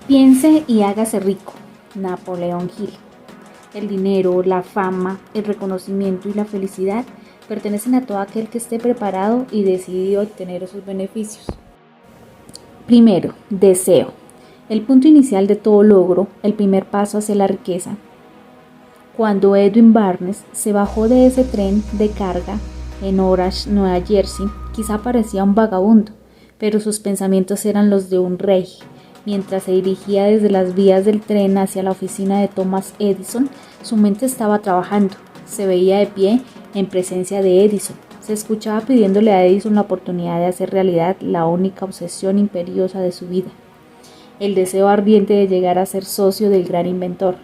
Piense y hágase rico. Napoleón Hill. El dinero, la fama, el reconocimiento y la felicidad pertenecen a todo aquel que esté preparado y decidido a obtener esos beneficios. Primero, deseo. El punto inicial de todo logro, el primer paso hacia la riqueza. Cuando Edwin Barnes se bajó de ese tren de carga en Orange, Nueva Jersey, quizá parecía un vagabundo, pero sus pensamientos eran los de un rey. Mientras se dirigía desde las vías del tren hacia la oficina de Thomas Edison, su mente estaba trabajando. Se veía de pie en presencia de Edison. Se escuchaba pidiéndole a Edison la oportunidad de hacer realidad la única obsesión imperiosa de su vida, el deseo ardiente de llegar a ser socio del gran inventor.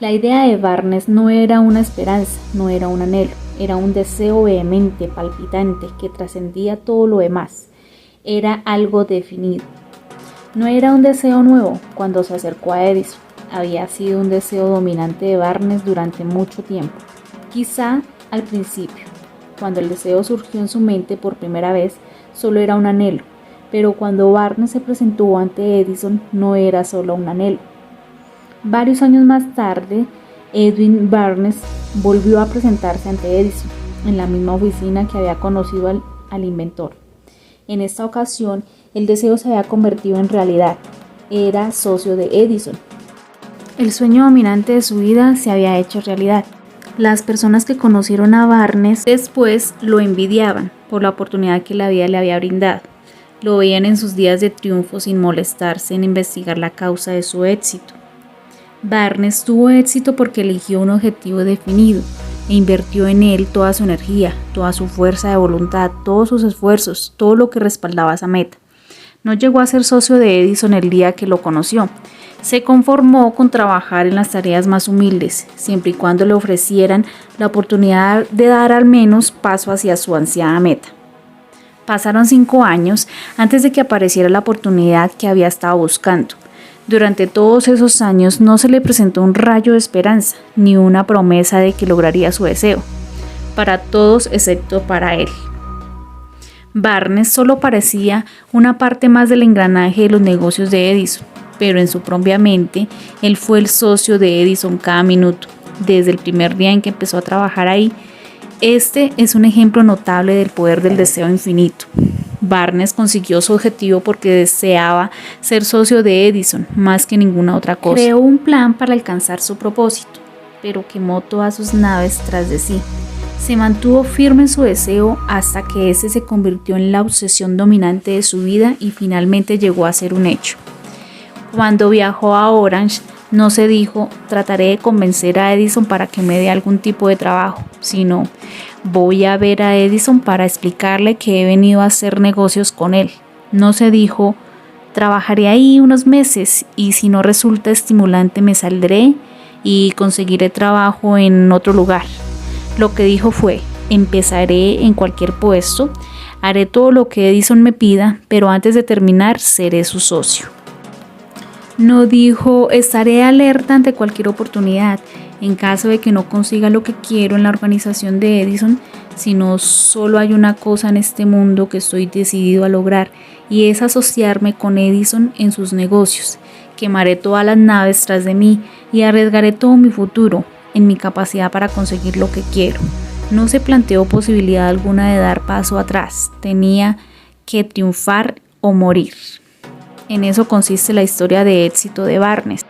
La idea de Barnes no era una esperanza, no era un anhelo, era un deseo vehemente, palpitante, que trascendía todo lo demás. Era algo definido. No era un deseo nuevo cuando se acercó a Edison, había sido un deseo dominante de Barnes durante mucho tiempo. Quizá al principio, cuando el deseo surgió en su mente por primera vez, solo era un anhelo, pero cuando Barnes se presentó ante Edison no era solo un anhelo. Varios años más tarde, Edwin Barnes volvió a presentarse ante Edison, en la misma oficina que había conocido al inventor. En esta ocasión, el deseo se había convertido en realidad. Era socio de Edison. El sueño dominante de su vida se había hecho realidad. Las personas que conocieron a Barnes después lo envidiaban por la oportunidad que la vida le había brindado. Lo veían en sus días de triunfo sin molestarse en investigar la causa de su éxito. Barnes tuvo éxito porque eligió un objetivo definido e invirtió en él toda su energía, toda su fuerza de voluntad, todos sus esfuerzos, todo lo que respaldaba esa meta. No llegó a ser socio de Edison el día que lo conoció. Se conformó con trabajar en las tareas más humildes, siempre y cuando le ofrecieran la oportunidad de dar al menos paso hacia su ansiada meta. Pasaron 5 años antes de que apareciera la oportunidad que había estado buscando. Durante todos esos años no se le presentó un rayo de esperanza, ni una promesa de que lograría su deseo. Para todos excepto para él. Barnes solo parecía una parte más del engranaje de los negocios de Edison, pero en su propia mente, él fue el socio de Edison cada minuto, desde el primer día en que empezó a trabajar ahí. Este es un ejemplo notable del poder del deseo infinito. Barnes consiguió su objetivo porque deseaba ser socio de Edison más que ninguna otra cosa. Creó un plan para alcanzar su propósito, pero quemó todas sus naves tras de sí. Se mantuvo firme en su deseo hasta que ese se convirtió en la obsesión dominante de su vida y finalmente llegó a ser un hecho. Cuando viajó a Orange, no se dijo, trataré de convencer a Edison para que me dé algún tipo de trabajo, sino, voy a ver a Edison para explicarle que he venido a hacer negocios con él. No se dijo, trabajaré ahí unos meses y si no resulta estimulante me saldré y conseguiré trabajo en otro lugar. Lo que dijo fue, empezaré en cualquier puesto, haré todo lo que Edison me pida, pero antes de terminar seré su socio. No dijo, estaré alerta ante cualquier oportunidad en caso de que no consiga lo que quiero en la organización de Edison, sino solo hay una cosa en este mundo que estoy decidido a lograr y es asociarme con Edison en sus negocios. Quemaré todas las naves tras de mí y arriesgaré todo mi futuro en mi capacidad para conseguir lo que quiero. No se planteó posibilidad alguna de dar paso atrás, tenía que triunfar o morir. En eso consiste la historia de éxito de Barnes.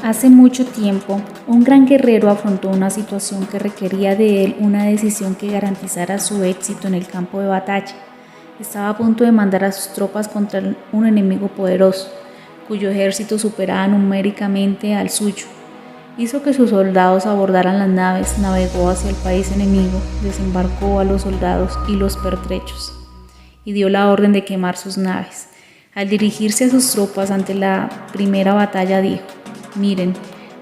Hace mucho tiempo, un gran guerrero afrontó una situación que requería de él una decisión que garantizara su éxito en el campo de batalla. Estaba a punto de mandar a sus tropas contra un enemigo poderoso, cuyo ejército superaba numéricamente al suyo. Hizo que sus soldados abordaran las naves, navegó hacia el país enemigo, desembarcó a los soldados y los pertrechos, y dio la orden de quemar sus naves. Al dirigirse a sus tropas ante la primera batalla dijo, miren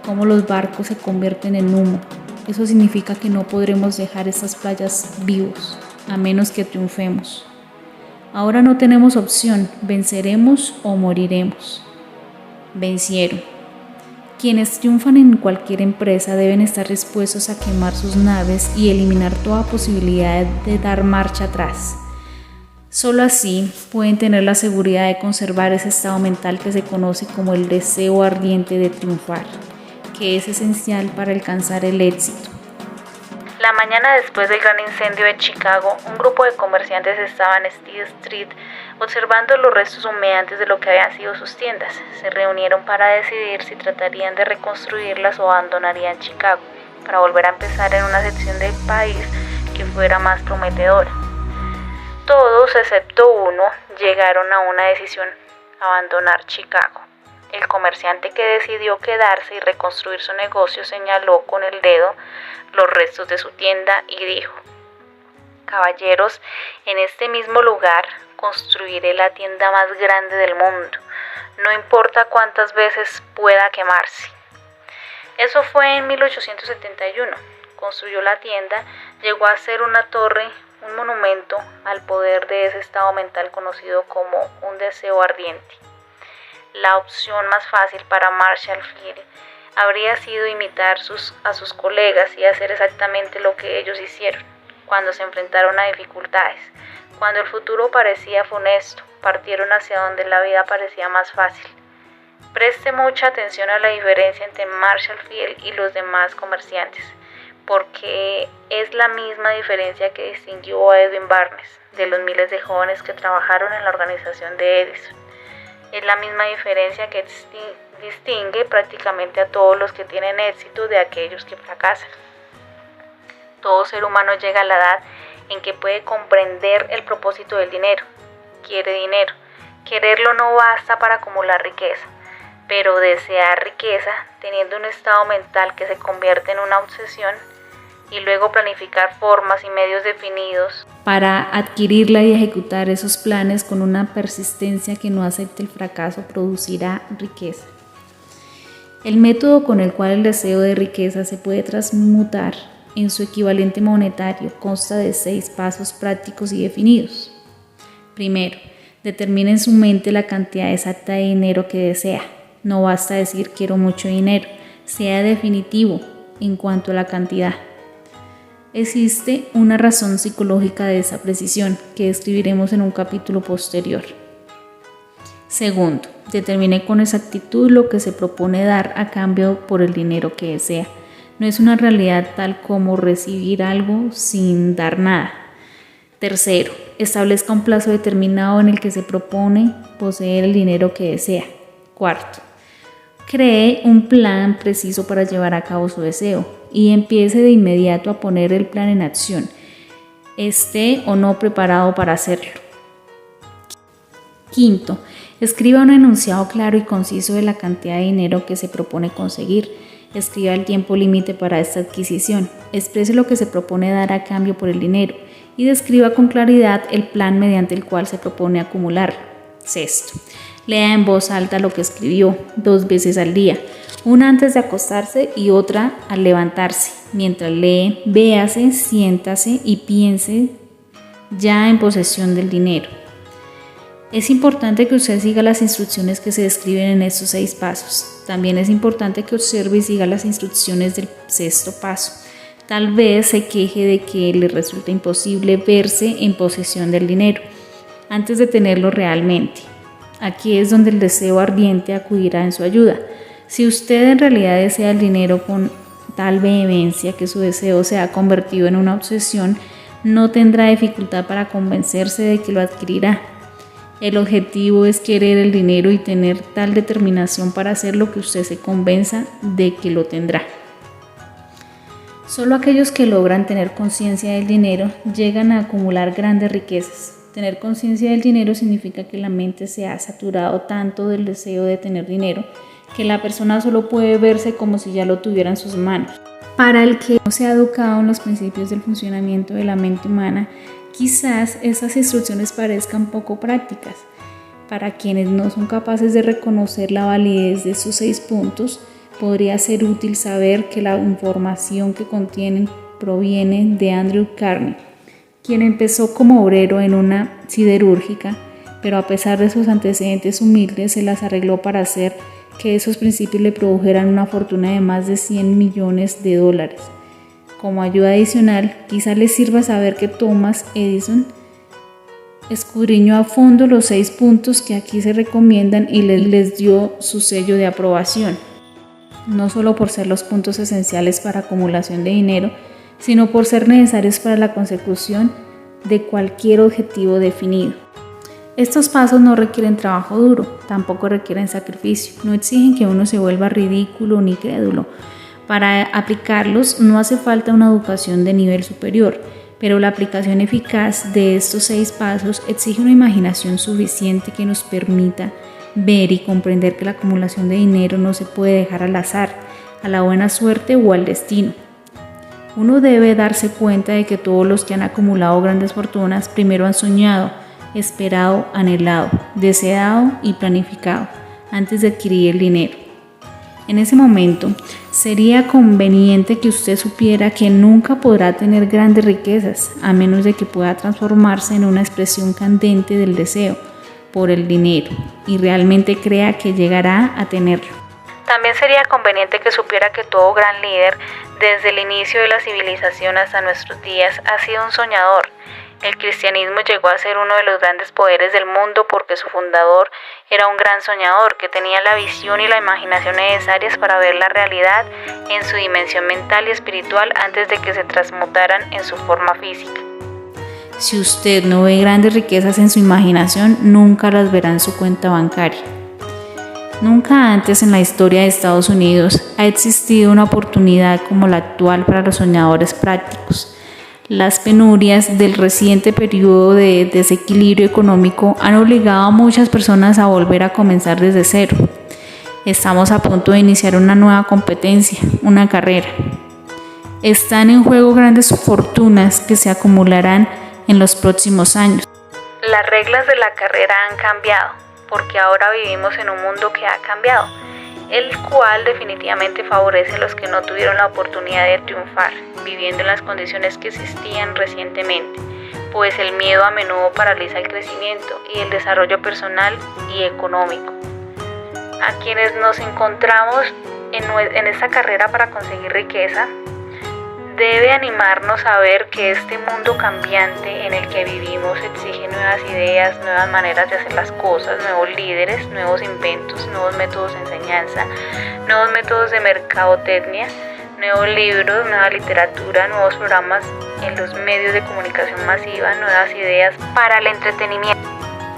cómo los barcos se convierten en humo. Eso significa que no podremos dejar estas playas vivos, a menos que triunfemos. Ahora no tenemos opción, venceremos o moriremos. Vencieron. Quienes triunfan en cualquier empresa deben estar dispuestos a quemar sus naves y eliminar toda posibilidad de dar marcha atrás. Solo así pueden tener la seguridad de conservar ese estado mental que se conoce como el deseo ardiente de triunfar, que es esencial para alcanzar el éxito. La mañana después del gran incendio de Chicago, un grupo de comerciantes estaba en State Street observando los restos humeantes de lo que habían sido sus tiendas. Se reunieron para decidir si tratarían de reconstruirlas o abandonarían Chicago para volver a empezar en una sección del país que fuera más prometedora. Todos, excepto uno, llegaron a una decisión: abandonar Chicago. El comerciante que decidió quedarse y reconstruir su negocio señaló con el dedo los restos de su tienda y dijo: caballeros, en este mismo lugar construiré la tienda más grande del mundo, no importa cuántas veces pueda quemarse. Eso fue en 1871. Construyó la tienda, llegó a ser una torre, un monumento al poder de ese estado mental conocido como un deseo ardiente. La opción más fácil para Marshall Field habría sido imitar a sus colegas y hacer exactamente lo que ellos hicieron cuando se enfrentaron a dificultades. Cuando el futuro parecía funesto, partieron hacia donde la vida parecía más fácil. Preste mucha atención a la diferencia entre Marshall Field y los demás comerciantes, porque es la misma diferencia que distinguió a Edwin Barnes de los miles de jóvenes que trabajaron en la organización de Edison. Es la misma diferencia que distingue prácticamente a todos los que tienen éxito de aquellos que fracasan. Todo ser humano llega a la edad en que puede comprender el propósito del dinero. Quiere dinero. Quererlo no basta para acumular riqueza, pero desear riqueza, teniendo un estado mental que se convierte en una obsesión, y luego planificar formas y medios definidos para adquirirla y ejecutar esos planes con una persistencia que no acepte el fracaso, producirá riqueza. El método con el cual el deseo de riqueza se puede transmutar en su equivalente monetario consta de 6 pasos prácticos y definidos. Primero, determine en su mente la cantidad exacta de dinero que desea. No basta decir quiero mucho dinero, sea definitivo en cuanto a la cantidad. Existe una razón psicológica de esa precisión que describiremos en un capítulo posterior. Segundo, determine con exactitud lo que se propone dar a cambio por el dinero que desea. No es una realidad tal como recibir algo sin dar nada. Tercero, establezca un plazo determinado en el que se propone poseer el dinero que desea. Cuarto, cree un plan preciso para llevar a cabo su deseo y empiece de inmediato a poner el plan en acción, esté o no preparado para hacerlo. Quinto, escriba un enunciado claro y conciso de la cantidad de dinero que se propone conseguir. Escriba el tiempo límite para esta adquisición, exprese lo que se propone dar a cambio por el dinero y describa con claridad el plan mediante el cual se propone acumularlo. Sexto, lea en voz alta lo que escribió 2 veces al día, una antes de acostarse y otra al levantarse. Mientras lee, véase, siéntase y piense ya en posesión del dinero. Es importante que usted siga las instrucciones que se describen en estos 6 pasos. También es importante que observe y siga las instrucciones del 6º paso. Tal vez se queje de que le resulta imposible verse en posesión del dinero antes de tenerlo realmente. Aquí es donde el deseo ardiente acudirá en su ayuda. Si usted en realidad desea el dinero con tal vehemencia que su deseo se ha convertido en una obsesión, no tendrá dificultad para convencerse de que lo adquirirá. El objetivo es querer el dinero y tener tal determinación para hacerlo que usted se convenza de que lo tendrá. Solo aquellos que logran tener conciencia del dinero llegan a acumular grandes riquezas. Tener conciencia del dinero significa que la mente se ha saturado tanto del deseo de tener dinero que la persona solo puede verse como si ya lo tuviera en sus manos. Para el que no se ha educado en los principios del funcionamiento de la mente humana, quizás esas instrucciones parezcan poco prácticas. Para quienes no son capaces de reconocer la validez de estos 6 puntos, podría ser útil saber que la información que contienen proviene de Andrew Carnegie, quien empezó como obrero en una siderúrgica, pero a pesar de sus antecedentes humildes se las arregló para hacer que esos principios le produjeran una fortuna de más de $100 millones. Como ayuda adicional, quizá les sirva saber que Thomas Edison Escudriñó a fondo los 6 puntos que aquí se recomiendan y les dio su sello de aprobación, no solo por ser los puntos esenciales para acumulación de dinero, sino por ser necesarios para la consecución de cualquier objetivo definido. Estos pasos no requieren trabajo duro, tampoco requieren sacrificio, no exigen que uno se vuelva ridículo ni crédulo. Para aplicarlos no hace falta una educación de nivel superior, pero la aplicación eficaz de estos 6 pasos exige una imaginación suficiente que nos permita ver y comprender que la acumulación de dinero no se puede dejar al azar, a la buena suerte o al destino. Uno debe darse cuenta de que todos los que han acumulado grandes fortunas primero han soñado, esperado, anhelado, deseado y planificado antes de adquirir el dinero. En ese momento, sería conveniente que usted supiera que nunca podrá tener grandes riquezas, a menos de que pueda transformarse en una expresión candente del deseo por el dinero y realmente crea que llegará a tenerlo. También sería conveniente que supiera que todo gran líder, desde el inicio de la civilización hasta nuestros días, ha sido un soñador. El cristianismo llegó a ser uno de los grandes poderes del mundo porque su fundador era un gran soñador que tenía la visión y la imaginación necesarias para ver la realidad en su dimensión mental y espiritual antes de que se transmutaran en su forma física. Si usted no ve grandes riquezas en su imaginación, nunca las verá en su cuenta bancaria. Nunca antes en la historia de Estados Unidos ha existido una oportunidad como la actual para los soñadores prácticos. Las penurias del reciente periodo de desequilibrio económico han obligado a muchas personas a volver a comenzar desde cero. Estamos a punto de iniciar una nueva competencia, una carrera. Están en juego grandes fortunas que se acumularán en los próximos años. Las reglas de la carrera han cambiado, porque ahora vivimos en un mundo que ha cambiado, el cual definitivamente favorece a los que no tuvieron la oportunidad de triunfar, viviendo en las condiciones que existían recientemente, pues el miedo a menudo paraliza el crecimiento y el desarrollo personal y económico. A quienes nos encontramos en esta carrera para conseguir riqueza, debe animarnos a ver que este mundo cambiante en el que vivimos exige nuevas ideas, nuevas maneras de hacer las cosas, nuevos líderes, nuevos inventos, nuevos métodos de enseñanza, nuevos métodos de mercadotecnia, nuevos libros, nueva literatura, nuevos programas en los medios de comunicación masiva, nuevas ideas para el entretenimiento.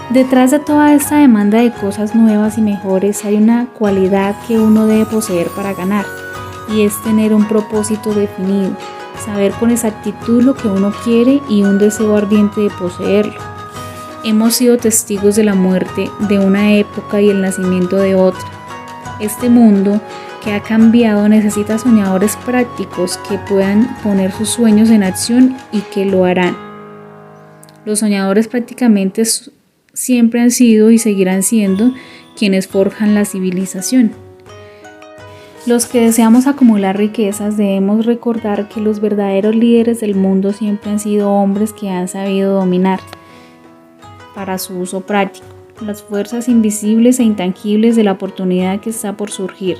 Detrás de toda esta demanda de cosas nuevas y mejores hay una cualidad que uno debe poseer para ganar, y es tener un propósito definido, saber con exactitud lo que uno quiere y un deseo ardiente de poseerlo. Hemos sido testigos de la muerte de una época y el nacimiento de otra. Este mundo que ha cambiado necesita soñadores prácticos que puedan poner sus sueños en acción y que lo harán. Los soñadores prácticamente siempre han sido y seguirán siendo quienes forjan la civilización. Los que deseamos acumular riquezas debemos recordar que los verdaderos líderes del mundo siempre han sido hombres que han sabido dominar, para su uso práctico, las fuerzas invisibles e intangibles de la oportunidad que está por surgir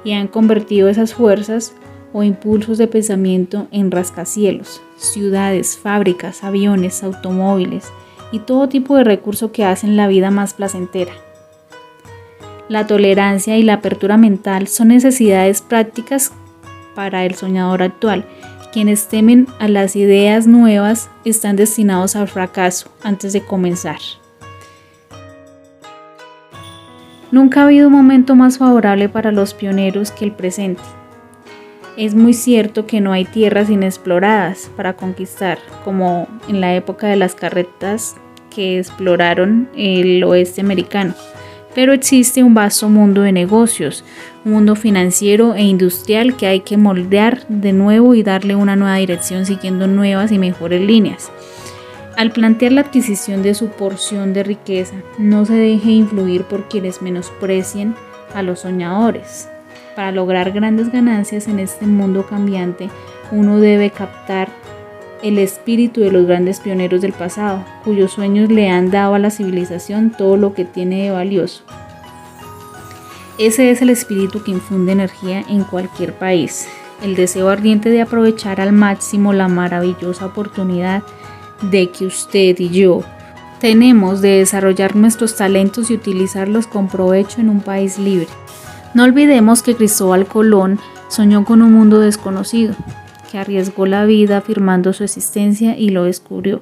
y han convertido esas fuerzas o impulsos de pensamiento en rascacielos, ciudades, fábricas, aviones, automóviles y todo tipo de recurso que hacen la vida más placentera. La tolerancia y la apertura mental son necesidades prácticas para el soñador actual. Quienes temen a las ideas nuevas están destinados al fracaso antes de comenzar. Nunca ha habido un momento más favorable para los pioneros que el presente. Es muy cierto que no hay tierras inexploradas para conquistar, como en la época de las carretas que exploraron el oeste americano. Pero existe un vasto mundo de negocios, un mundo financiero e industrial que hay que moldear de nuevo y darle una nueva dirección siguiendo nuevas y mejores líneas. Al plantear la adquisición de su porción de riqueza, no se deje influir por quienes menosprecien a los soñadores. Para lograr grandes ganancias en este mundo cambiante, uno debe captar el espíritu de los grandes pioneros del pasado, cuyos sueños le han dado a la civilización todo lo que tiene de valioso. Ese es el espíritu que infunde energía en cualquier país, el deseo ardiente de aprovechar al máximo la maravillosa oportunidad de que usted y yo Tenemos de desarrollar nuestros talentos y utilizarlos con provecho en un país libre. No olvidemos que Cristóbal Colón soñó con un mundo desconocido, que arriesgó la vida afirmando su existencia y lo descubrió.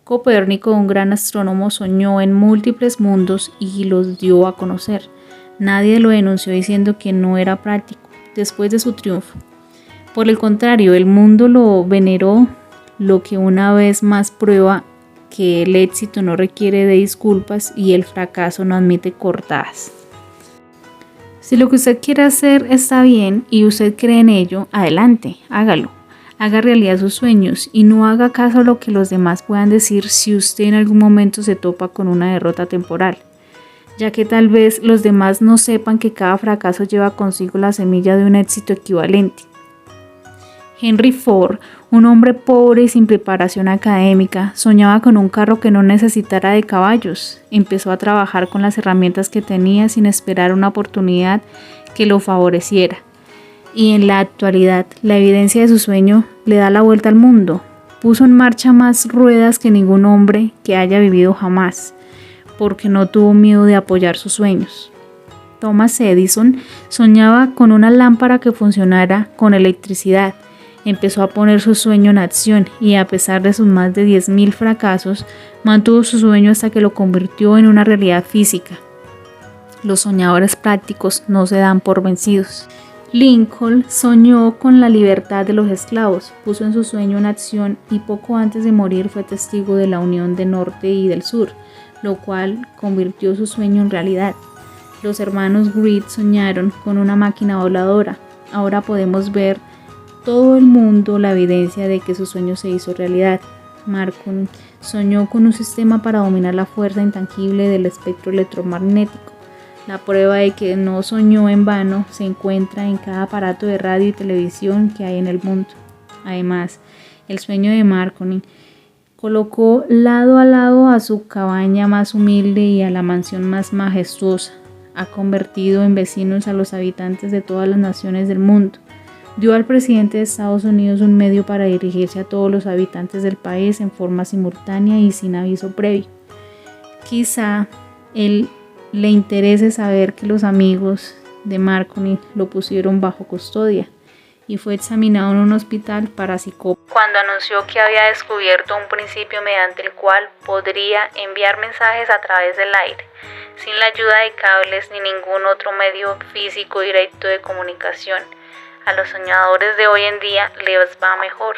Copérnico, un gran astrónomo, soñó en múltiples mundos y los dio a conocer. Nadie lo denunció diciendo que no era práctico después de su triunfo. Por el contrario, el mundo lo veneró, lo que una vez más prueba que el éxito no requiere de disculpas y el fracaso no admite cortadas. Si lo que usted quiere hacer está bien y usted cree en ello, adelante, hágalo. Haga realidad sus sueños y no haga caso a lo que los demás puedan decir si usted en algún momento se topa con una derrota temporal, ya que tal vez los demás no sepan que cada fracaso lleva consigo la semilla de un éxito equivalente. Henry Ford, un hombre pobre y sin preparación académica, soñaba con un carro que no necesitara de caballos. Empezó a trabajar con las herramientas que tenía sin esperar una oportunidad que lo favoreciera. Y en la actualidad, la evidencia de su sueño le da la vuelta al mundo. Puso en marcha más ruedas que ningún hombre que haya vivido jamás, porque no tuvo miedo de apoyar sus sueños. Thomas Edison soñaba con una lámpara que funcionara con electricidad. Empezó a poner su sueño en acción y a pesar de sus más de 10.000 fracasos, mantuvo su sueño hasta que lo convirtió en una realidad física. Los soñadores prácticos no se dan por vencidos. Lincoln soñó con la libertad de los esclavos, puso en su sueño en acción y poco antes de morir fue testigo de la unión del norte y del sur, lo cual convirtió su sueño en realidad. Los hermanos Wright soñaron con una máquina voladora. Ahora podemos ver todo el mundo la evidencia de que su sueño se hizo realidad. Marconi soñó con un sistema para dominar la fuerza intangible del espectro electromagnético. La prueba de que no soñó en vano se encuentra en cada aparato de radio y televisión que hay en el mundo. Además, el sueño de Marconi colocó lado a lado a su cabaña más humilde y a la mansión más majestuosa. Ha convertido en vecinos a los habitantes de todas las naciones del mundo. Dio al presidente de Estados Unidos un medio para dirigirse a todos los habitantes del país en forma simultánea y sin aviso previo. Quizá él le interese saber que los amigos de Marconi lo pusieron bajo custodia y fue examinado en un hospital para psicópatas. Cuando anunció que había descubierto un principio mediante el cual podría enviar mensajes a través del aire, sin la ayuda de cables ni ningún otro medio físico directo de comunicación. A los soñadores de hoy en día les va mejor.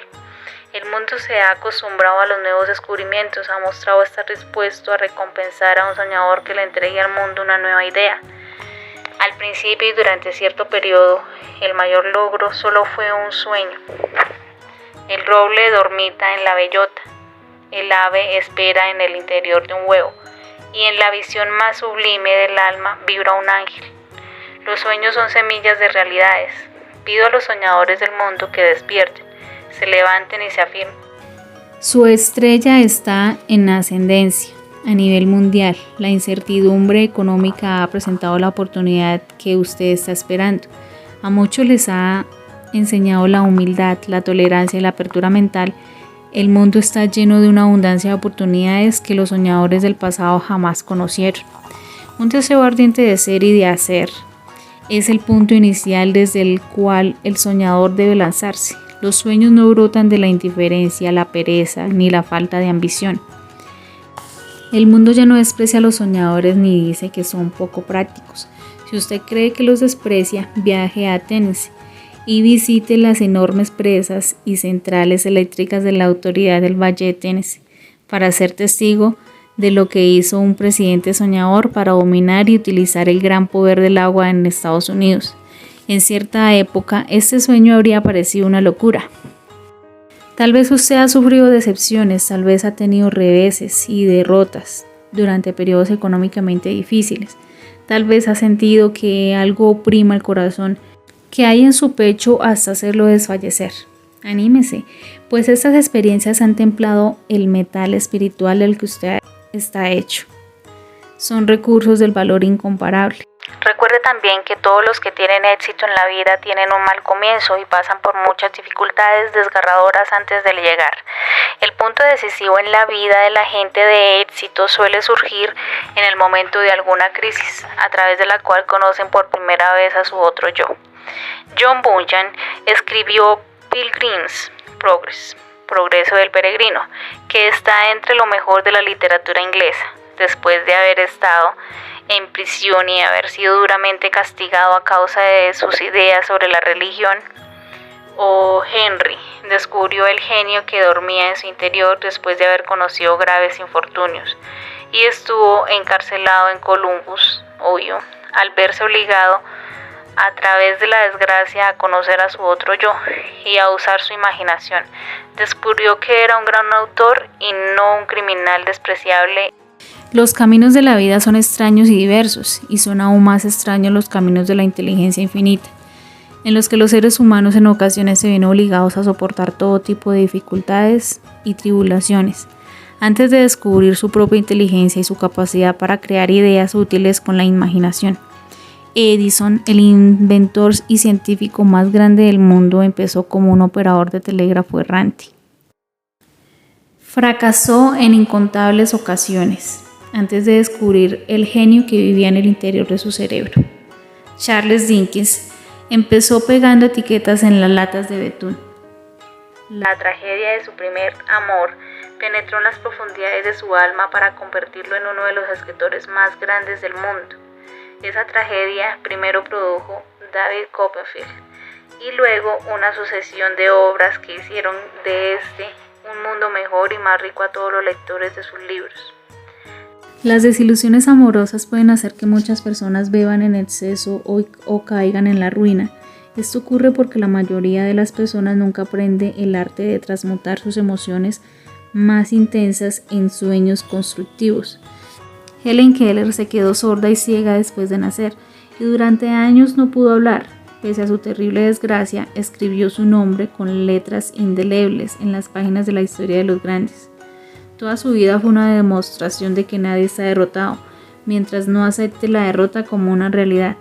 El mundo se ha acostumbrado a los nuevos descubrimientos, ha mostrado estar dispuesto a recompensar a un soñador que le entregue al mundo una nueva idea. Al principio y durante cierto periodo, el mayor logro solo fue un sueño. El roble dormita en la bellota, el ave espera en el interior de un huevo, y en la visión más sublime del alma vibra un ángel. Los sueños son semillas de realidades. Pido a los soñadores del mundo que despierten, se levanten y se afirmen. Su estrella está en ascendencia a nivel mundial. La incertidumbre económica ha presentado la oportunidad que usted está esperando. A muchos les ha enseñado la humildad, la tolerancia y la apertura mental. El mundo está lleno de una abundancia de oportunidades que los soñadores del pasado jamás conocieron. Un deseo ardiente de ser y de hacer es el punto inicial desde el cual el soñador debe lanzarse. Los sueños no brotan de la indiferencia, la pereza ni la falta de ambición. El mundo ya no desprecia a los soñadores ni dice que son poco prácticos. Si usted cree que los desprecia, viaje a Tennessee y visite las enormes presas y centrales eléctricas de la Autoridad del Valle de Tennessee para ser testigo de lo que hizo un presidente soñador para dominar y utilizar el gran poder del agua en Estados Unidos. En cierta época, este sueño habría parecido una locura. Tal vez usted ha sufrido decepciones, tal vez ha tenido reveses y derrotas durante periodos económicamente difíciles. Tal vez ha sentido que algo oprima el corazón, que hay en su pecho hasta hacerlo desfallecer. Anímese, pues estas experiencias han templado el metal espiritual del que usted está hecho. Son recursos del valor incomparable. Recuerde también que todos los que tienen éxito en la vida tienen un mal comienzo y pasan por muchas dificultades desgarradoras antes de llegar. El punto decisivo en la vida de la gente de éxito suele surgir en el momento de alguna crisis, a través de la cual conocen por primera vez a su otro yo. John Bunyan escribió Pilgrim's Progress, Progreso del Peregrino, que está entre lo mejor de la literatura inglesa, después de haber estado en prisión y haber sido duramente castigado a causa de sus ideas sobre la religión. O Henry descubrió el genio que dormía en su interior después de haber conocido graves infortunios y estuvo encarcelado en Columbus, Ohio, al verse obligado a través de la desgracia a conocer a su otro yo y a usar su imaginación. Descubrió que era un gran autor y no un criminal despreciable. Los caminos de la vida son extraños y diversos, y son aún más extraños los caminos de la inteligencia infinita, en los que los seres humanos en ocasiones se ven obligados a soportar todo tipo de dificultades y tribulaciones, antes de descubrir su propia inteligencia y su capacidad para crear ideas útiles con la imaginación. Edison, el inventor y científico más grande del mundo, empezó como un operador de telégrafo errante. Fracasó en incontables ocasiones antes de descubrir el genio que vivía en el interior de su cerebro. Charles Dickens empezó pegando etiquetas en las latas de betún. La tragedia de su primer amor penetró en las profundidades de su alma para convertirlo en uno de los escritores más grandes del mundo. Esa tragedia primero produjo David Copperfield y luego una sucesión de obras que hicieron de un mundo mejor y más rico a todos los lectores de sus libros. Las desilusiones amorosas pueden hacer que muchas personas beban en exceso o caigan en la ruina. Esto ocurre porque la mayoría de las personas nunca aprende el arte de transmutar sus emociones más intensas en sueños constructivos. Helen Keller se quedó sorda y ciega después de nacer y durante años no pudo hablar. Pese a su terrible desgracia, escribió su nombre con letras indelebles en las páginas de la historia de los grandes. Toda su vida fue una demostración de que nadie está derrotado, mientras no acepte la derrota como una realidad.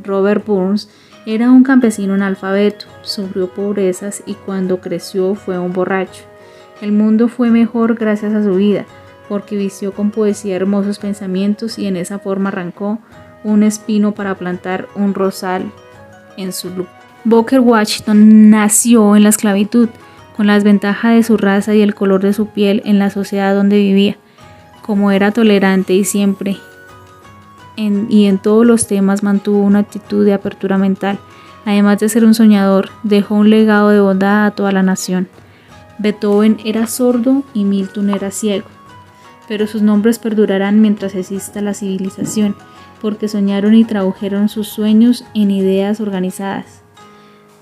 Robert Burns era un campesino analfabeto, sufrió pobrezas y cuando creció fue un borracho. El mundo fue mejor gracias a su vida, porque vistió con poesía hermosos pensamientos y en esa forma arrancó un espino para plantar un rosal en su lugar. Booker Washington nació en la esclavitud, con las ventajas de su raza y el color de su piel en la sociedad donde vivía. Como era tolerante y siempre en todos los temas mantuvo una actitud de apertura mental, además de ser un soñador, dejó un legado de bondad a toda la nación. Beethoven era sordo y Milton era ciego, pero sus nombres perdurarán mientras exista la civilización, porque soñaron y tradujeron sus sueños en ideas organizadas.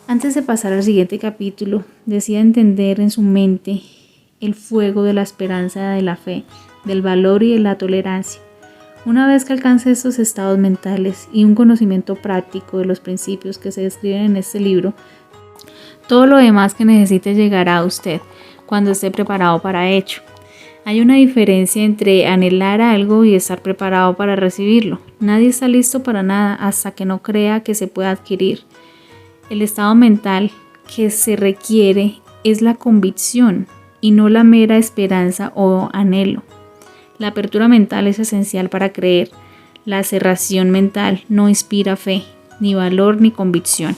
Antes de pasar al siguiente capítulo, decida entender en su mente el fuego de la esperanza, de la fe, del valor y de la tolerancia. Una vez que alcance estos estados mentales y un conocimiento práctico de los principios que se describen en este libro, todo lo demás que necesite llegará a usted cuando esté preparado para ello. Hay una diferencia entre anhelar algo y estar preparado para recibirlo. Nadie está listo para nada hasta que no crea que se puede adquirir. El estado mental que se requiere es la convicción y no la mera esperanza o anhelo. La apertura mental es esencial para creer. La cerración mental no inspira fe, ni valor ni convicción.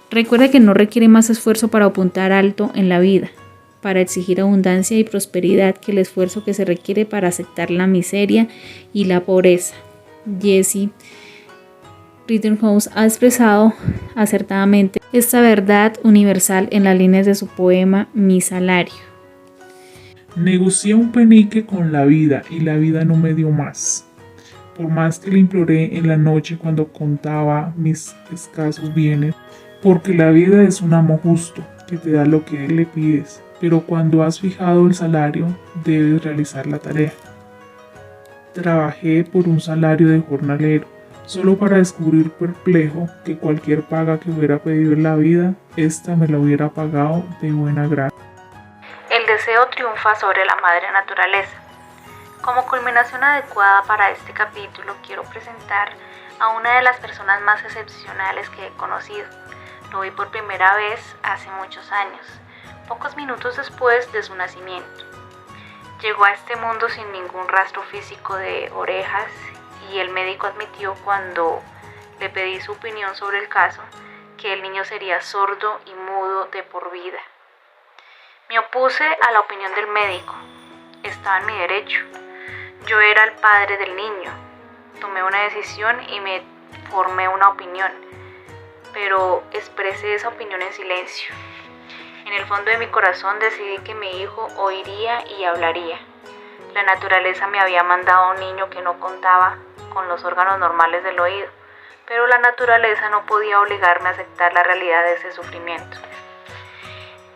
Recuerde que no requiere más esfuerzo para apuntar alto en la vida, para exigir abundancia y prosperidad, que el esfuerzo que se requiere para aceptar la miseria y la pobreza. Jesse Rittenhouse ha expresado acertadamente esta verdad universal en las líneas de su poema Mi salario. Negocié un penique con la vida y la vida no me dio más. Por más que le imploré en la noche cuando contaba mis escasos bienes, porque la vida es un amo justo que te da lo que le pides, pero cuando has fijado el salario debes realizar la tarea. Trabajé por un salario de jornalero, solo para descubrir perplejo que cualquier paga que hubiera pedido en la vida, esta me la hubiera pagado de buena gana. El deseo triunfa sobre la madre naturaleza. Como culminación adecuada para este capítulo, quiero presentar a una de las personas más excepcionales que he conocido. Lo vi por primera vez hace muchos años, pocos minutos después de su nacimiento. Llegó a este mundo sin ningún rastro físico de orejas y el médico admitió cuando le pedí su opinión sobre el caso que el niño sería sordo y mudo de por vida. Me opuse a la opinión del médico. Estaba en mi derecho. Yo era el padre del niño. Tomé una decisión y me formé una opinión, pero expresé esa opinión en silencio. En el fondo de mi corazón decidí que mi hijo oiría y hablaría. La naturaleza me había mandado a un niño que no contaba con los órganos normales del oído, pero la naturaleza no podía obligarme a aceptar la realidad de ese sufrimiento.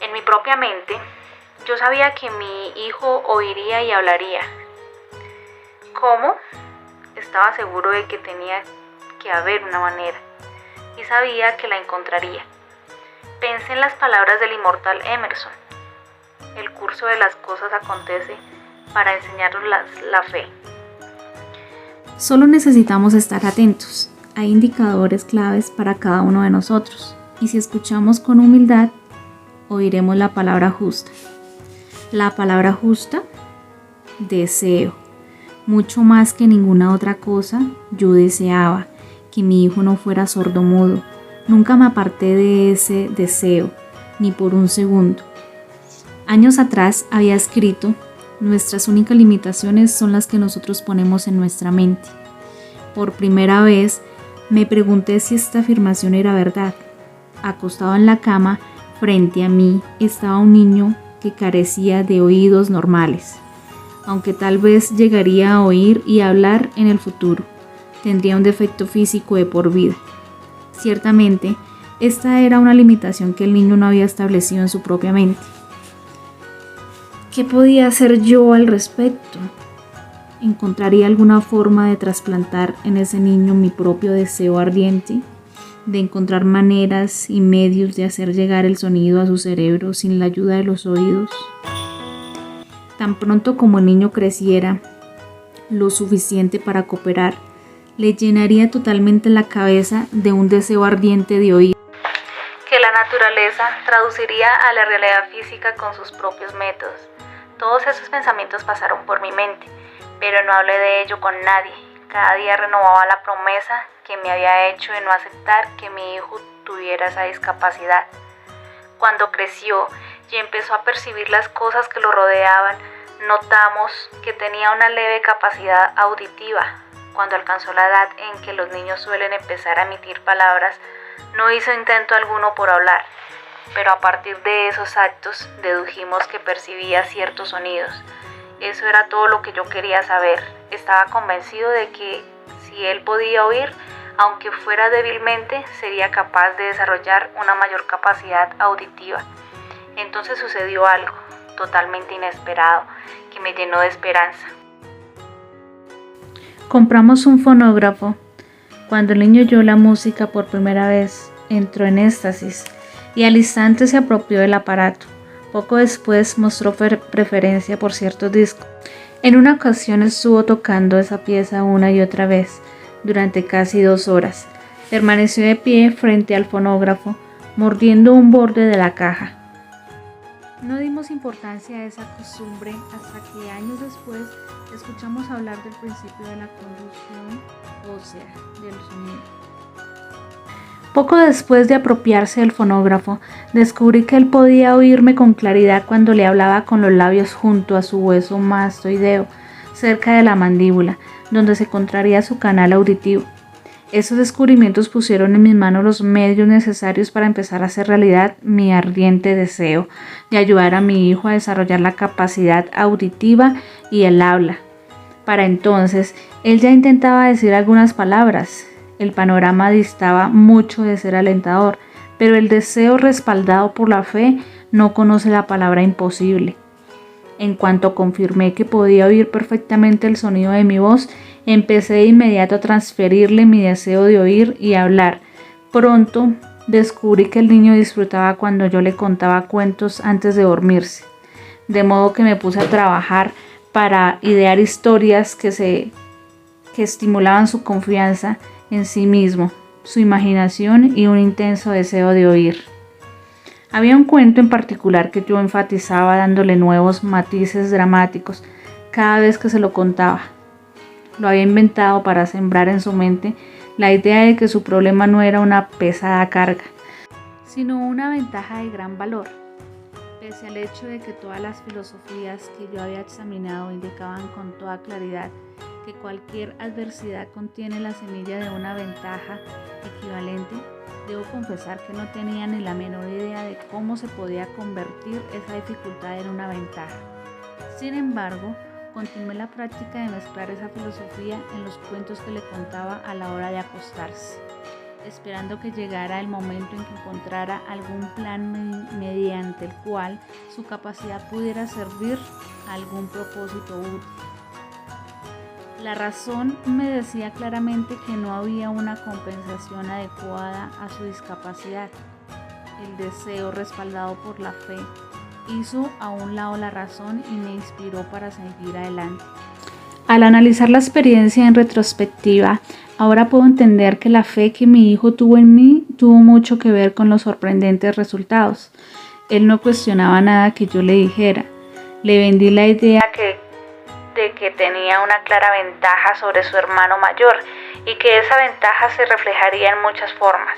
En mi propia mente, yo sabía que mi hijo oiría y hablaría. ¿Cómo? Estaba seguro de que tenía que haber una manera, y sabía que la encontraría. Pensé en las palabras del inmortal Emerson: el curso de las cosas acontece para enseñarnos la fe. Solo necesitamos estar atentos. Hay indicadores claves para cada uno de nosotros, y si escuchamos con humildad, oiremos la palabra justa. La palabra justa, deseo. Mucho más que ninguna otra cosa, yo deseaba que mi hijo no fuera sordomudo. Nunca me aparté de ese deseo, ni por un segundo. Años atrás había escrito: nuestras únicas limitaciones son las que nosotros ponemos en nuestra mente. Por primera vez me pregunté si esta afirmación era verdad. Acostado en la cama, frente a mí estaba un niño que carecía de oídos normales. Aunque tal vez llegaría a oír y hablar en el futuro, tendría un defecto físico de por vida. Ciertamente, esta era una limitación que el niño no había establecido en su propia mente. ¿Qué podía hacer yo al respecto? ¿Encontraría alguna forma de trasplantar en ese niño mi propio deseo ardiente? ¿De encontrar maneras y medios de hacer llegar el sonido a su cerebro sin la ayuda de los oídos? Tan pronto como el niño creciera lo suficiente para cooperar, le llenaría totalmente la cabeza de un deseo ardiente de oír. Que la naturaleza traduciría a la realidad física con sus propios métodos. Todos esos pensamientos pasaron por mi mente, pero no hablé de ello con nadie. Cada día renovaba la promesa que me había hecho de no aceptar que mi hijo tuviera esa discapacidad. Cuando creció y empezó a percibir las cosas que lo rodeaban, notamos que tenía una leve capacidad auditiva. Cuando alcanzó la edad en que los niños suelen empezar a emitir palabras, no hizo intento alguno por hablar, pero a partir de esos actos dedujimos que percibía ciertos sonidos. Eso era todo lo que yo quería saber. Estaba convencido de que si él podía oír, aunque fuera débilmente, sería capaz de desarrollar una mayor capacidad auditiva. Entonces sucedió algo totalmente inesperado que me llenó de esperanza. Compramos un fonógrafo. Cuando el niño oyó la música por primera vez, entró en éxtasis y al instante se apropió del aparato. Poco después mostró preferencia por ciertos discos. En una ocasión estuvo tocando esa pieza una y otra vez durante casi 2 horas. Permaneció de pie frente al fonógrafo, mordiendo un borde de la caja. No dimos importancia a esa costumbre hasta que años después escuchamos hablar del principio de la conducción ósea del sonido. Poco después de apropiarse del fonógrafo, descubrí que él podía oírme con claridad cuando le hablaba con los labios junto a su hueso mastoideo, cerca de la mandíbula, donde se encontraría su canal auditivo. Esos descubrimientos pusieron en mis manos los medios necesarios para empezar a hacer realidad mi ardiente deseo de ayudar a mi hijo a desarrollar la capacidad auditiva y el habla. Para entonces, él ya intentaba decir algunas palabras. El panorama distaba mucho de ser alentador, pero el deseo respaldado por la fe no conoce la palabra imposible. En cuanto confirmé que podía oír perfectamente el sonido de mi voz, empecé de inmediato a transferirle mi deseo de oír y hablar. Pronto descubrí que el niño disfrutaba cuando yo le contaba cuentos antes de dormirse, de modo que me puse a trabajar para idear historias que estimulaban su confianza en sí mismo, su imaginación y un intenso deseo de oír. Había un cuento en particular que yo enfatizaba dándole nuevos matices dramáticos cada vez que se lo contaba. Lo había inventado para sembrar en su mente la idea de que su problema no era una pesada carga, sino una ventaja de gran valor. Pese al hecho de que todas las filosofías que yo había examinado indicaban con toda claridad que cualquier adversidad contiene la semilla de una ventaja equivalente, debo confesar que no tenía ni la menor idea de cómo se podía convertir esa dificultad en una ventaja. Sin embargo, continué la práctica de mezclar esa filosofía en los cuentos que le contaba a la hora de acostarse, esperando que llegara el momento en que encontrara algún plan mediante el cual su capacidad pudiera servir a algún propósito útil. La razón me decía claramente que no había una compensación adecuada a su discapacidad. El deseo, respaldado por la fe, hizo a un lado la razón y me inspiró para seguir adelante. Al analizar la experiencia en retrospectiva, ahora puedo entender que la fe que mi hijo tuvo en mí tuvo mucho que ver con los sorprendentes resultados. Él no cuestionaba nada que yo le dijera. Le vendí la idea de que tenía una clara ventaja sobre su hermano mayor y que esa ventaja se reflejaría en muchas formas.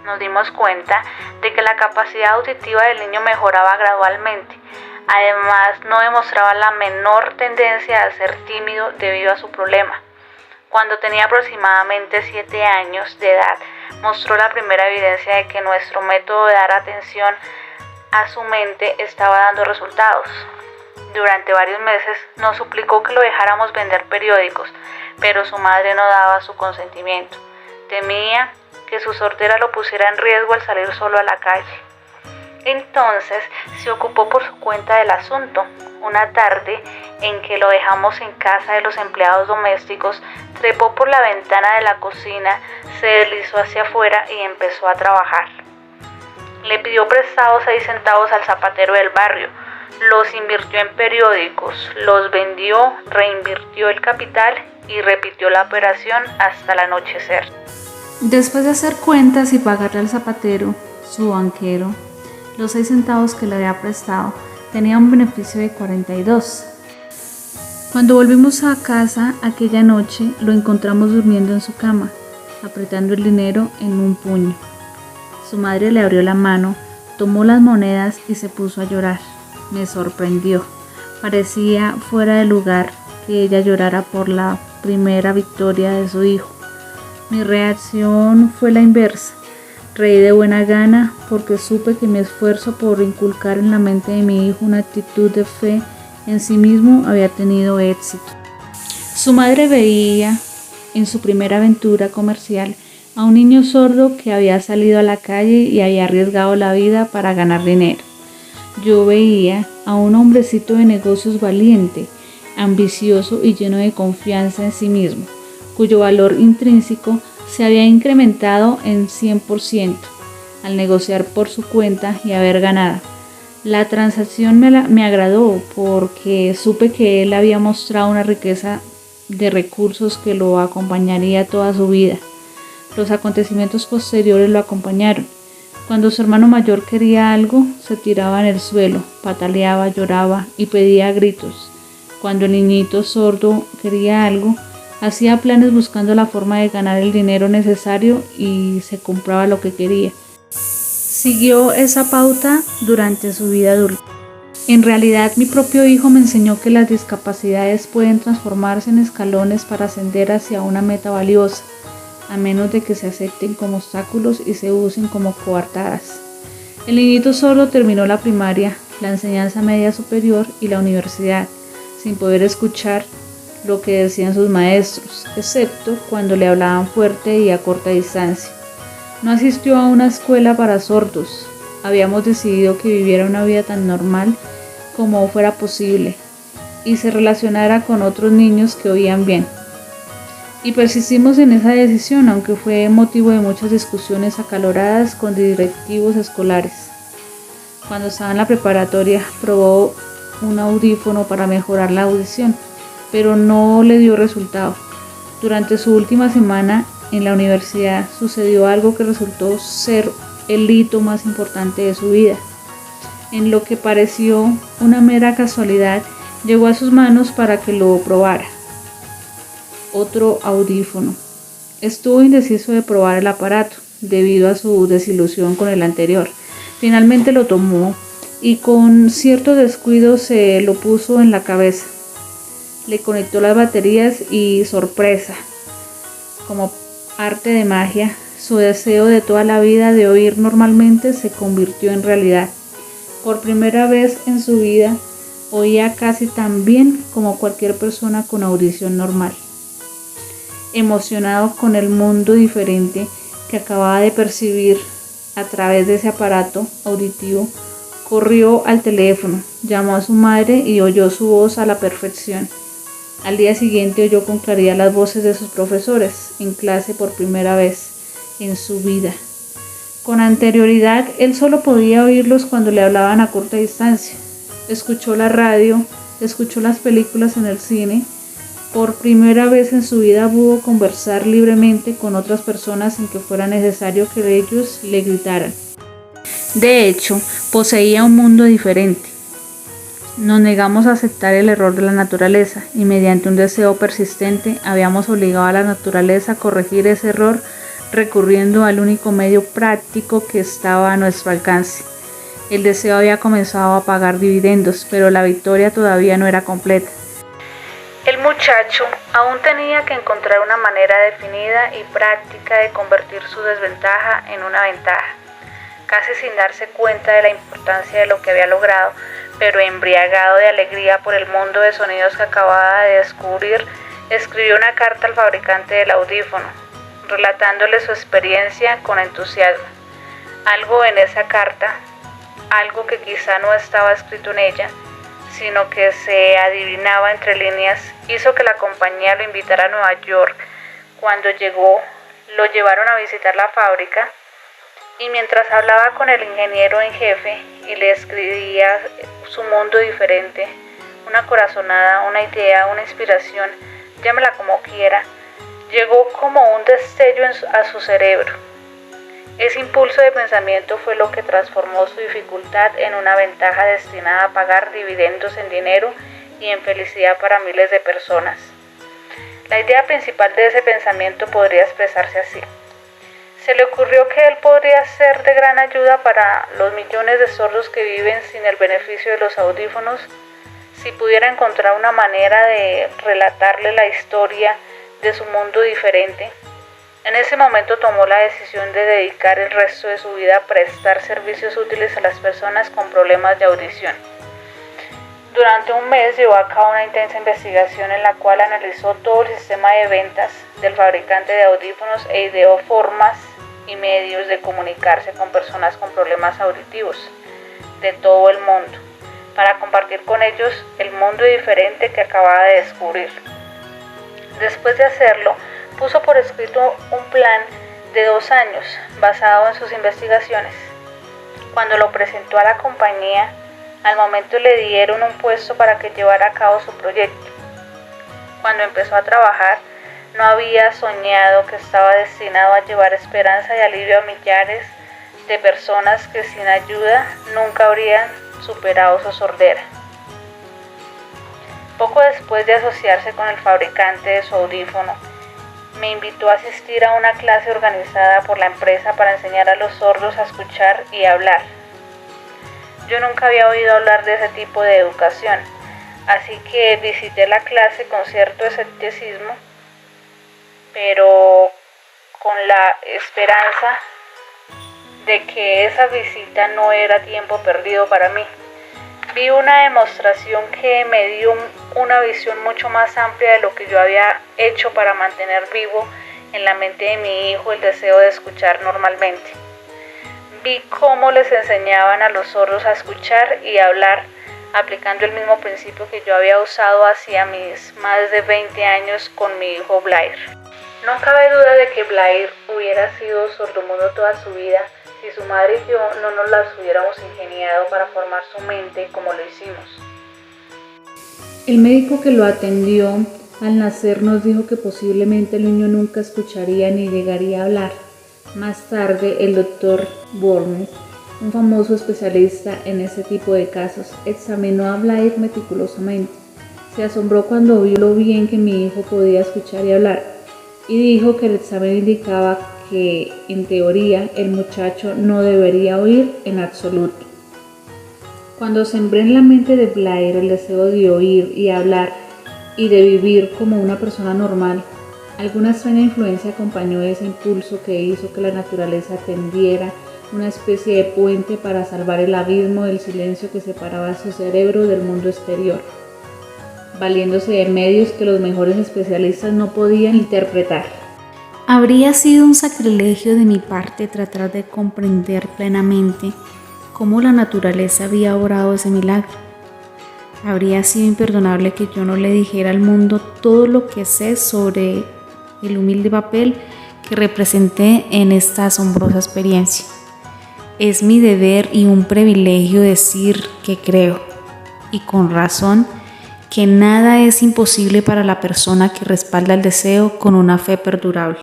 Nos dimos cuenta de que la capacidad auditiva del niño mejoraba gradualmente. Además, no demostraba la menor tendencia a ser tímido debido a su problema. Cuando tenía aproximadamente 7 años de edad, mostró la primera evidencia de que nuestro método de dar atención a su mente estaba dando resultados. Durante varios meses nos suplicó que lo dejáramos vender periódicos, pero su madre no daba su consentimiento. Temía que su sordera lo pusiera en riesgo al salir solo a la calle. Entonces se ocupó por su cuenta del asunto. Una tarde en que lo dejamos en casa de los empleados domésticos, trepó por la ventana de la cocina, se deslizó hacia afuera y empezó a trabajar. Le pidió prestados 6 centavos al zapatero del barrio, los invirtió en periódicos, los vendió, reinvirtió el capital y repitió la operación hasta el anochecer. Después de hacer cuentas y pagarle al zapatero, su banquero, los 6 centavos que le había prestado, tenía un beneficio de 42. Cuando volvimos a casa aquella noche, lo encontramos durmiendo en su cama, apretando el dinero en un puño. Su madre le abrió la mano, tomó las monedas y se puso a llorar. Me sorprendió. Parecía fuera de lugar que ella llorara por la primera victoria de su hijo. Mi reacción fue la inversa. Reí de buena gana porque supe que mi esfuerzo por inculcar en la mente de mi hijo una actitud de fe en sí mismo había tenido éxito. Su madre veía en su primera aventura comercial a un niño sordo que había salido a la calle y había arriesgado la vida para ganar dinero. Yo veía a un hombrecito de negocios valiente, ambicioso y lleno de confianza en sí mismo, cuyo valor intrínseco se había incrementado en 100% al negociar por su cuenta y haber ganado. La transacción me agradó porque supe que él había mostrado una riqueza de recursos que lo acompañaría toda su vida. Los acontecimientos posteriores lo acompañaron. Cuando su hermano mayor quería algo, se tiraba en el suelo, pataleaba, lloraba y pedía a gritos. Cuando el niñito sordo quería algo, hacía planes buscando la forma de ganar el dinero necesario y se compraba lo que quería. Siguió esa pauta durante su vida adulta. En realidad, mi propio hijo me enseñó que las discapacidades pueden transformarse en escalones para ascender hacia una meta valiosa, a menos de que se acepten como obstáculos y se usen como coartadas. El niñito sordo terminó la primaria, la enseñanza media superior y la universidad, sin poder escuchar lo que decían sus maestros, excepto cuando le hablaban fuerte y a corta distancia. No asistió a una escuela para sordos. Habíamos decidido que viviera una vida tan normal como fuera posible y se relacionara con otros niños que oían bien. Y persistimos en esa decisión, aunque fue motivo de muchas discusiones acaloradas con directivos escolares. Cuando estaba en la preparatoria, probó un audífono para mejorar la audición, pero no le dio resultado. Durante su última semana en la universidad sucedió algo que resultó ser el hito más importante de su vida. En lo que pareció una mera casualidad, llegó a sus manos para que lo probara. Otro audífono. Estuvo indeciso de probar el aparato debido a su desilusión con el anterior. Finalmente lo tomó y con cierto descuido se lo puso en la cabeza. Le conectó las baterías y sorpresa, como arte de magia, su deseo de toda la vida de oír normalmente se convirtió en realidad. Por primera vez en su vida oía casi tan bien como cualquier persona con audición normal. Emocionado con el mundo diferente que acababa de percibir a través de ese aparato auditivo, corrió al teléfono, llamó a su madre y oyó su voz a la perfección. Al día siguiente oyó con claridad las voces de sus profesores en clase por primera vez en su vida. Con anterioridad, él solo podía oírlos cuando le hablaban a corta distancia. Escuchó la radio, escuchó las películas en el cine. Por primera vez en su vida pudo conversar libremente con otras personas sin que fuera necesario que ellos le gritaran. De hecho, poseía un mundo diferente. Nos negamos a aceptar el error de la naturaleza y mediante un deseo persistente habíamos obligado a la naturaleza a corregir ese error recurriendo al único medio práctico que estaba a nuestro alcance. El deseo había comenzado a pagar dividendos, pero la victoria todavía no era completa. El muchacho aún tenía que encontrar una manera definida y práctica de convertir su desventaja en una ventaja. Casi sin darse cuenta de la importancia de lo que había logrado, pero embriagado de alegría por el mundo de sonidos que acababa de descubrir, escribió una carta al fabricante del audífono, relatándole su experiencia con entusiasmo. Algo en esa carta, algo que quizá no estaba escrito en ella, sino que se adivinaba entre líneas, hizo que la compañía lo invitara a Nueva York. Cuando llegó, lo llevaron a visitar la fábrica y mientras hablaba con el ingeniero en jefe y le escribía su mundo diferente, una corazonada, una idea, una inspiración, llámela como quiera, llegó como un destello a su cerebro. Ese impulso de pensamiento fue lo que transformó su dificultad en una ventaja destinada a pagar dividendos en dinero y en felicidad para miles de personas. La idea principal de ese pensamiento podría expresarse así. Se le ocurrió que él podría ser de gran ayuda para los millones de sordos que viven sin el beneficio de los audífonos, si pudiera encontrar una manera de relatarle la historia de su mundo diferente. En ese momento tomó la decisión de dedicar el resto de su vida a prestar servicios útiles a las personas con problemas de audición. Durante un mes llevó a cabo una intensa investigación en la cual analizó todo el sistema de ventas del fabricante de audífonos e ideó formas y medios de comunicarse con personas con problemas auditivos de todo el mundo, para compartir con ellos el mundo diferente que acababa de descubrir. Después de hacerlo, puso por escrito un plan de 2 años basado en sus investigaciones. Cuando lo presentó a la compañía, al momento le dieron un puesto para que llevara a cabo su proyecto. Cuando empezó a trabajar, no había soñado que estaba destinado a llevar esperanza y alivio a millares de personas que sin ayuda nunca habrían superado su sordera. Poco después de asociarse con el fabricante de su audífono, me invitó a asistir a una clase organizada por la empresa para enseñar a los sordos a escuchar y hablar. Yo nunca había oído hablar de ese tipo de educación, así que visité la clase con cierto escepticismo, pero con la esperanza de que esa visita no era tiempo perdido para mí. Vi una demostración que me dio una visión mucho más amplia de lo que yo había hecho para mantener vivo en la mente de mi hijo el deseo de escuchar normalmente. Vi cómo les enseñaban a los sordos a escuchar y hablar, aplicando el mismo principio que yo había usado hacía mis más de 20 años con mi hijo Blair. No cabe duda de que Blair hubiera sido sordomudo toda su vida si su madre y yo no nos las hubiéramos ingeniado para formar su mente como lo hicimos. El médico que lo atendió al nacer nos dijo que posiblemente el niño nunca escucharía ni llegaría a hablar. Más tarde, el doctor Bornes, un famoso especialista en este tipo de casos, examinó a Blair meticulosamente. Se asombró cuando vio lo bien que mi hijo podía escuchar y hablar, y dijo que el examen indicaba que, en teoría, el muchacho no debería oír en absoluto. Cuando sembré en la mente de Blair el deseo de oír y hablar y de vivir como una persona normal, alguna extraña influencia acompañó ese impulso que hizo que la naturaleza tendiera una especie de puente para salvar el abismo del silencio que separaba su cerebro del mundo exterior, valiéndose de medios que los mejores especialistas no podían interpretar. Habría sido un sacrilegio de mi parte tratar de comprender plenamente cómo la naturaleza había obrado ese milagro. Habría sido imperdonable que yo no le dijera al mundo todo lo que sé sobre el humilde papel que representé en esta asombrosa experiencia. Es mi deber y un privilegio decir que creo, y con razón, que nada es imposible para la persona que respalda el deseo con una fe perdurable.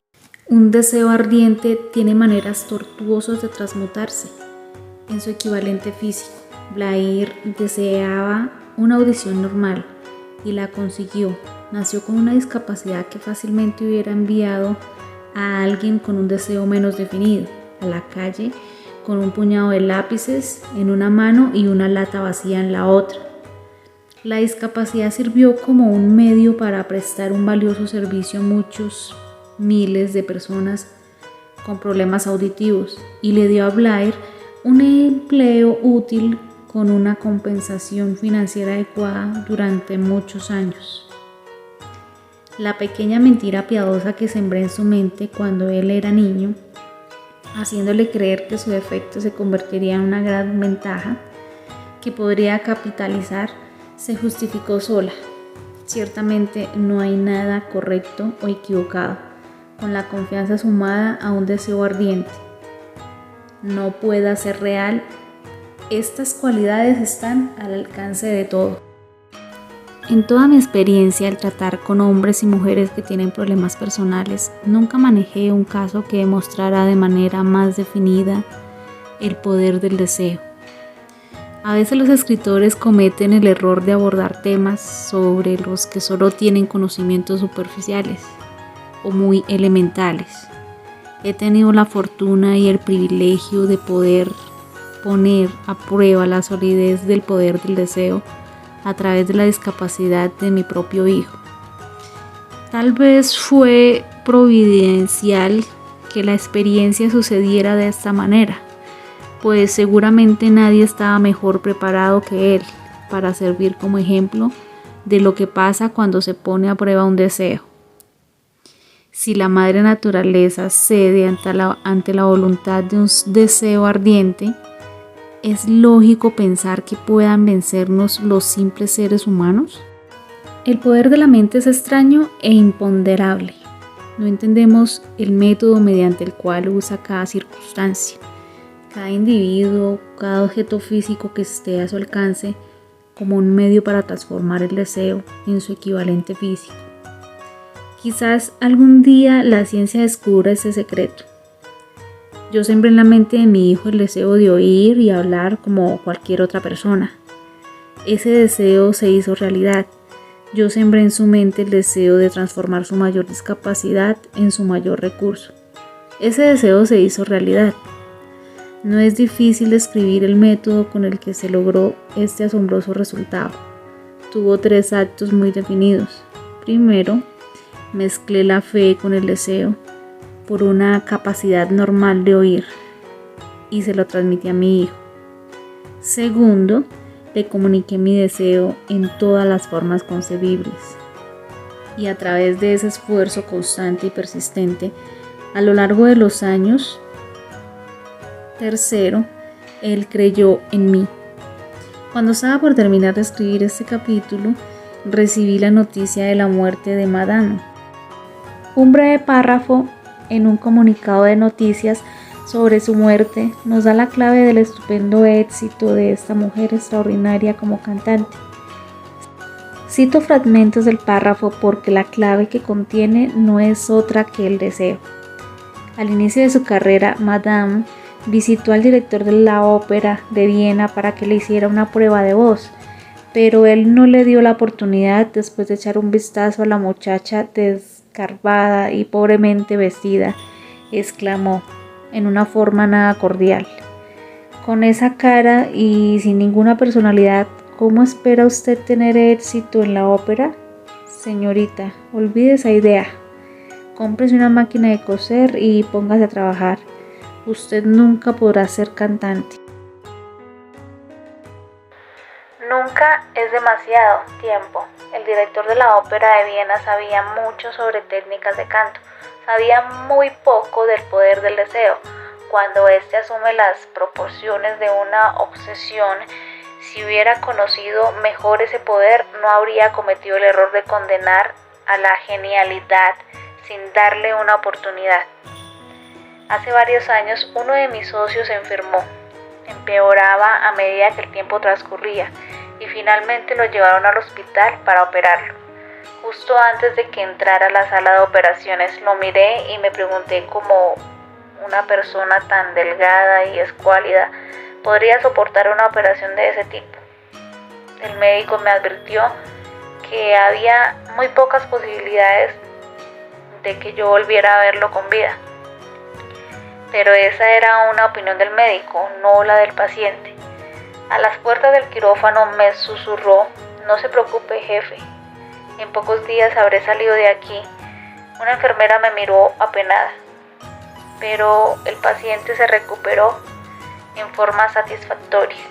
Un deseo ardiente tiene maneras tortuosas de transmutarse en su equivalente físico. Blair deseaba una audición normal y la consiguió. Nació con una discapacidad que fácilmente hubiera enviado a alguien con un deseo menos definido a la calle con un puñado de lápices en una mano y una lata vacía en la otra. La discapacidad sirvió como un medio para prestar un valioso servicio a muchos miles de personas con problemas auditivos y le dio a Blair un empleo útil con una compensación financiera adecuada durante muchos años. La pequeña mentira piadosa que sembré en su mente cuando él era niño, haciéndole creer que su defecto se convertiría en una gran ventaja que podría capitalizar, se justificó sola. Ciertamente no hay nada correcto o equivocado con la confianza sumada a un deseo ardiente. No pueda ser real. Estas cualidades están al alcance de todo. En toda mi experiencia al tratar con hombres y mujeres que tienen problemas personales, nunca manejé un caso que demostrara de manera más definida el poder del deseo. A veces los escritores cometen el error de abordar temas sobre los que solo tienen conocimientos superficiales o muy elementales. He tenido la fortuna y el privilegio de poder poner a prueba la solidez del poder del deseo a través de la discapacidad de mi propio hijo. Tal vez fue providencial que la experiencia sucediera de esta manera, pues seguramente nadie estaba mejor preparado que él para servir como ejemplo de lo que pasa cuando se pone a prueba un deseo. Si la madre naturaleza cede ante la voluntad de un deseo ardiente, ¿es lógico pensar que puedan vencernos los simples seres humanos? El poder de la mente es extraño e imponderable. No entendemos el método mediante el cual usa cada circunstancia, cada individuo, cada objeto físico que esté a su alcance como un medio para transformar el deseo en su equivalente físico. Quizás algún día la ciencia descubra ese secreto. Yo sembré en la mente de mi hijo el deseo de oír y hablar como cualquier otra persona. Ese deseo se hizo realidad. Yo sembré en su mente el deseo de transformar su mayor discapacidad en su mayor recurso. Ese deseo se hizo realidad. No es difícil describir el método con el que se logró este asombroso resultado. Tuvo 3 actos muy definidos. Primero, mezclé la fe con el deseo por una capacidad normal de oír y se lo transmití a mi hijo. Segundo, le comuniqué mi deseo en todas las formas concebibles y a través de ese esfuerzo constante y persistente a lo largo de los años. Tercero, él creyó en mí. Cuando estaba por terminar de escribir este capítulo, recibí la noticia de la muerte de Madame. Un breve párrafo en un comunicado de noticias sobre su muerte nos da la clave del estupendo éxito de esta mujer extraordinaria como cantante. Cito fragmentos del párrafo porque la clave que contiene no es otra que el deseo. Al inicio de su carrera, Madame visitó al director de la ópera de Viena para que le hiciera una prueba de voz, pero él no le dio la oportunidad después de echar un vistazo a la muchacha desgarbada y pobremente vestida. Exclamó, en una forma nada cordial: con esa cara y sin ninguna personalidad, ¿cómo espera usted tener éxito en la ópera? Señorita, olvide esa idea. Cómprese una máquina de coser y póngase a trabajar. Usted nunca podrá ser cantante. Nunca es demasiado tiempo. El director de la ópera de Viena sabía mucho sobre técnicas de canto. Sabía muy poco del poder del deseo. Cuando éste asume las proporciones de una obsesión, si hubiera conocido mejor ese poder, no habría cometido el error de condenar a la genialidad sin darle una oportunidad. Hace varios años uno de mis socios se enfermó. Empeoraba a medida que el tiempo transcurría y finalmente lo llevaron al hospital para operarlo. Justo antes de que entrara a la sala de operaciones lo miré y me pregunté cómo una persona tan delgada y escuálida podría soportar una operación de ese tipo. El médico me advirtió que había muy pocas posibilidades de que yo volviera a verlo con vida. Pero esa era una opinión del médico, no la del paciente. A las puertas del quirófano me susurró: no se preocupe, jefe, en pocos días habré salido de aquí. Una enfermera me miró apenada, pero el paciente se recuperó en forma satisfactoria.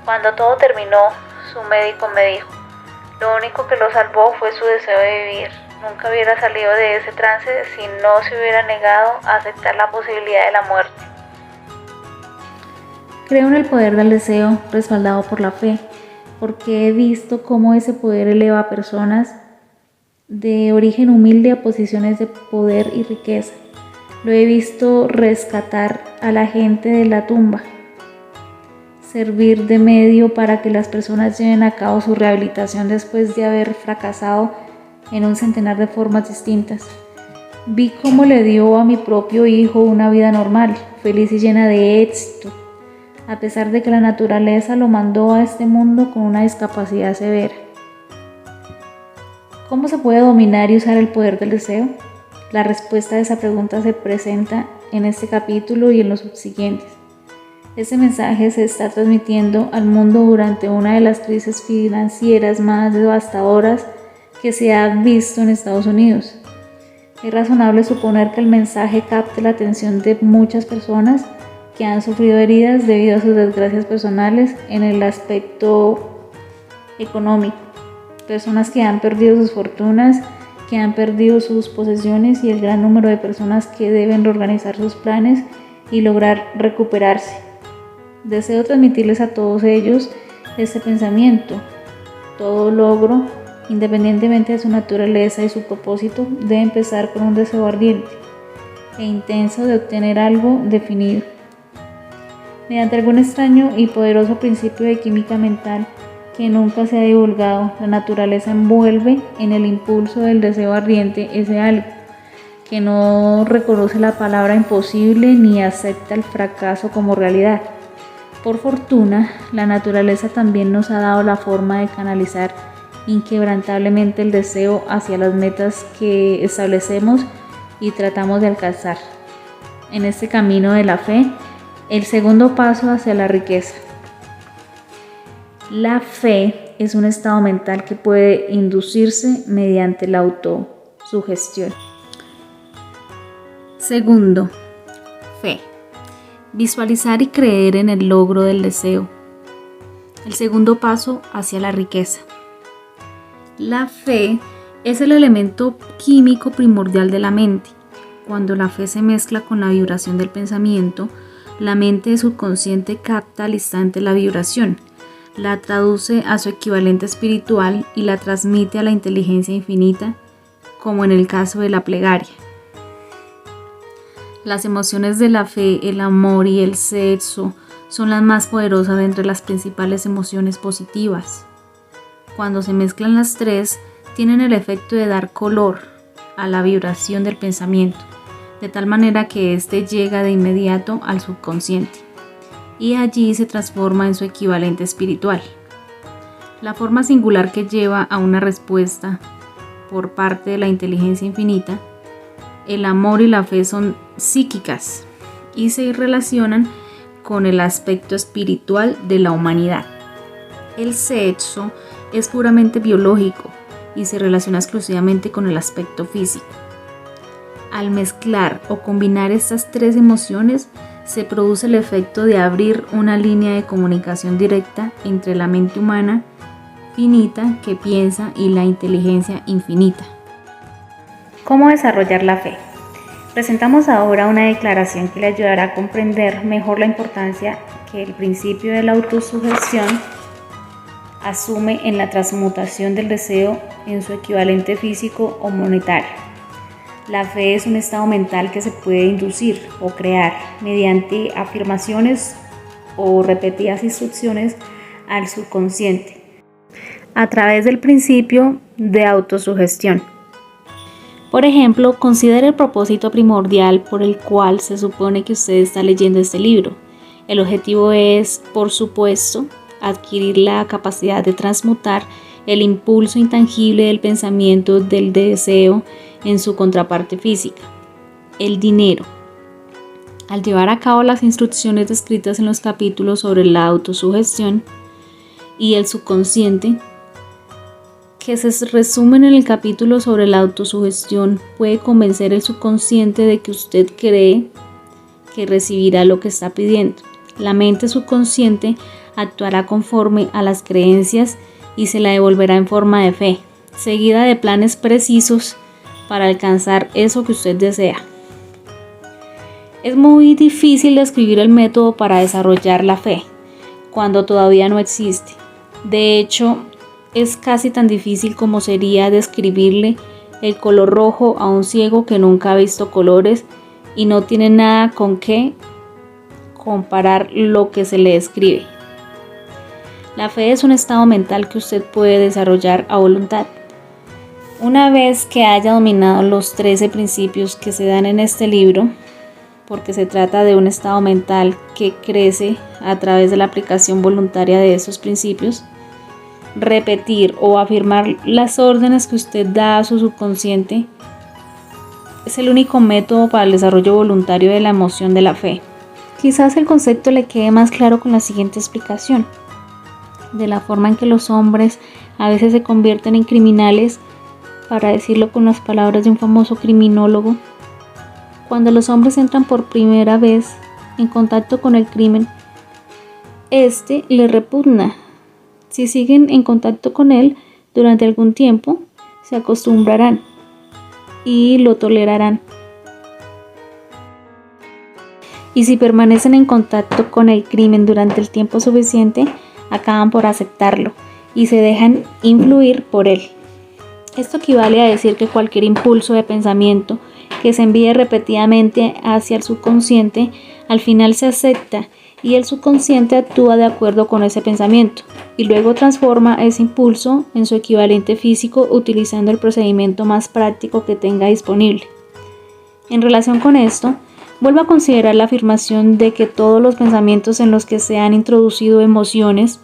Cuando todo terminó, su médico me dijo: lo único que lo salvó fue su deseo de vivir. Nunca hubiera salido de ese trance si no se hubiera negado a aceptar la posibilidad de la muerte. Creo en el poder del deseo respaldado por la fe, porque he visto cómo ese poder eleva a personas de origen humilde a posiciones de poder y riqueza. Lo he visto rescatar a la gente de la tumba, servir de medio para que las personas lleven a cabo su rehabilitación después de haber fracasado en un centenar de formas distintas. Vi cómo le dio a mi propio hijo una vida normal, feliz y llena de éxito, a pesar de que la naturaleza lo mandó a este mundo con una discapacidad severa. ¿Cómo se puede dominar y usar el poder del deseo? La respuesta a esa pregunta se presenta en este capítulo y en los subsiguientes. Este mensaje se está transmitiendo al mundo durante una de las crisis financieras más devastadoras que se ha visto en Estados Unidos. Es razonable suponer que el mensaje capte la atención de muchas personas que han sufrido heridas debido a sus desgracias personales en el aspecto económico. Personas que han perdido sus fortunas, que han perdido sus posesiones y el gran número de personas que deben reorganizar sus planes y lograr recuperarse. Deseo transmitirles a todos ellos este pensamiento. Todo logro, independientemente de su naturaleza y su propósito, debe empezar con un deseo ardiente e intenso de obtener algo definido. Mediante algún extraño y poderoso principio de química mental que nunca se ha divulgado, la naturaleza envuelve en el impulso del deseo ardiente ese algo que no reconoce la palabra imposible ni acepta el fracaso como realidad. Por fortuna, la naturaleza también nos ha dado la forma de canalizar inquebrantablemente el deseo hacia las metas que establecemos y tratamos de alcanzar. En este camino de la fe, el segundo paso hacia la riqueza. La fe es un estado mental que puede inducirse mediante la autosugestión. Segundo, fe. Visualizar y creer en el logro del deseo. El segundo paso hacia la riqueza. La fe es el elemento químico primordial de la mente. Cuando la fe se mezcla con la vibración del pensamiento, la mente subconsciente capta al instante la vibración, la traduce a su equivalente espiritual y la transmite a la inteligencia infinita, como en el caso de la plegaria. Las emociones de la fe, el amor y el sexo son las más poderosas entre las principales emociones positivas. cuando se mezclan las tres, tienen el efecto de dar color a la vibración del pensamiento, de tal manera que éste llega de inmediato al subconsciente y allí se transforma en su equivalente espiritual. La forma singular que lleva a una respuesta por parte de la inteligencia infinita, el amor y la fe son psíquicas y se relacionan con el aspecto espiritual de la humanidad. El sexo es puramente biológico y se relaciona exclusivamente con el aspecto físico. Al mezclar o combinar estas tres emociones, se produce el efecto de abrir una línea de comunicación directa entre la mente humana finita que piensa y la inteligencia infinita. ¿Cómo desarrollar la fe? Presentamos ahora una declaración que le ayudará a comprender mejor la importancia que el principio de la autosugestión asume en la transmutación del deseo en su equivalente físico o monetario. La fe es un estado mental que se puede inducir o crear mediante afirmaciones o repetidas instrucciones al subconsciente a través del principio de autosugestión. Por ejemplo, considere el propósito primordial por el cual se supone que usted está leyendo este libro. El objetivo es, por supuesto, adquirir la capacidad de transmutar el impulso intangible del pensamiento del deseo en su contraparte física, el dinero. Al llevar a cabo las instrucciones descritas en los capítulos sobre la autosugestión y el subconsciente, que se resumen en el capítulo sobre la autosugestión, puede convencer el subconsciente de que usted cree que recibirá lo que está pidiendo. La mente subconsciente actuará conforme a las creencias y se la devolverá en forma de fe, seguida de planes precisos para alcanzar eso que usted desea. Es muy difícil describir el método para desarrollar la fe, cuando todavía no existe. De hecho, es casi tan difícil como sería describirle el color rojo a un ciego que nunca ha visto colores y no tiene nada con qué comparar lo que se le describe. La fe es un estado mental que usted puede desarrollar a voluntad. Una vez que haya dominado los 13 principios que se dan en este libro, porque se trata de un estado mental que crece a través de la aplicación voluntaria de esos principios, repetir o afirmar las órdenes que usted da a su subconsciente es el único método para el desarrollo voluntario de la emoción de la fe. Quizás el concepto le quede más claro con la siguiente explicación. De la forma en que los hombres a veces se convierten en criminales, para decirlo con las palabras de un famoso criminólogo, cuando los hombres entran por primera vez en contacto con el crimen, este les repugna. Si siguen en contacto con él durante algún tiempo, se acostumbrarán y lo tolerarán. Y si permanecen en contacto con el crimen durante el tiempo suficiente, acaban por aceptarlo y se dejan influir por él. Esto equivale a decir que cualquier impulso de pensamiento que se envíe repetidamente hacia el subconsciente, al final se acepta y el subconsciente actúa de acuerdo con ese pensamiento y luego transforma ese impulso en su equivalente físico utilizando el procedimiento más práctico que tenga disponible. En relación con esto, vuelvo a considerar la afirmación de que todos los pensamientos en los que se han introducido emociones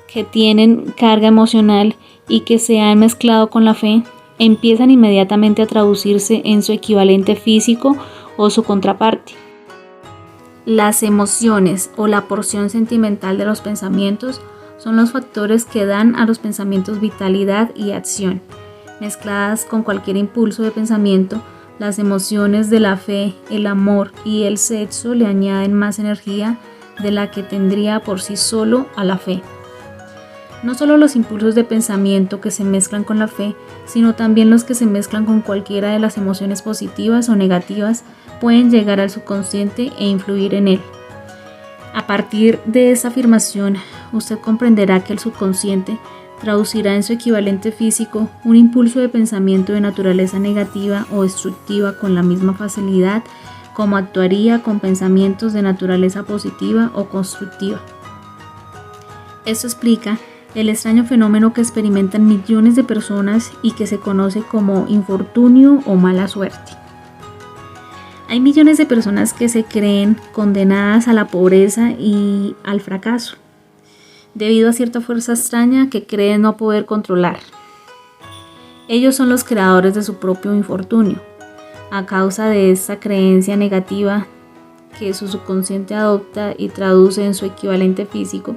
que tienen carga emocional y que se han mezclado con la fe, empiezan inmediatamente a traducirse en su equivalente físico o su contraparte. Las emociones o la porción sentimental de los pensamientos son los factores que dan a los pensamientos vitalidad y acción. Mezcladas con cualquier impulso de pensamiento, las emociones de la fe, el amor y el sexo le añaden más energía de la que tendría por sí solo a la fe. No solo los impulsos de pensamiento que se mezclan con la fe, sino también los que se mezclan con cualquiera de las emociones positivas o negativas pueden llegar al subconsciente e influir en él. A partir de esa afirmación, usted comprenderá que el subconsciente traducirá en su equivalente físico un impulso de pensamiento de naturaleza negativa o destructiva con la misma facilidad como actuaría con pensamientos de naturaleza positiva o constructiva. Esto explica el extraño fenómeno que experimentan millones de personas y que se conoce como infortunio o mala suerte. Hay millones de personas que se creen condenadas a la pobreza y al fracaso, debido a cierta fuerza extraña que creen no poder controlar. Ellos son los creadores de su propio infortunio, a causa de esta creencia negativa que su subconsciente adopta y traduce en su equivalente físico.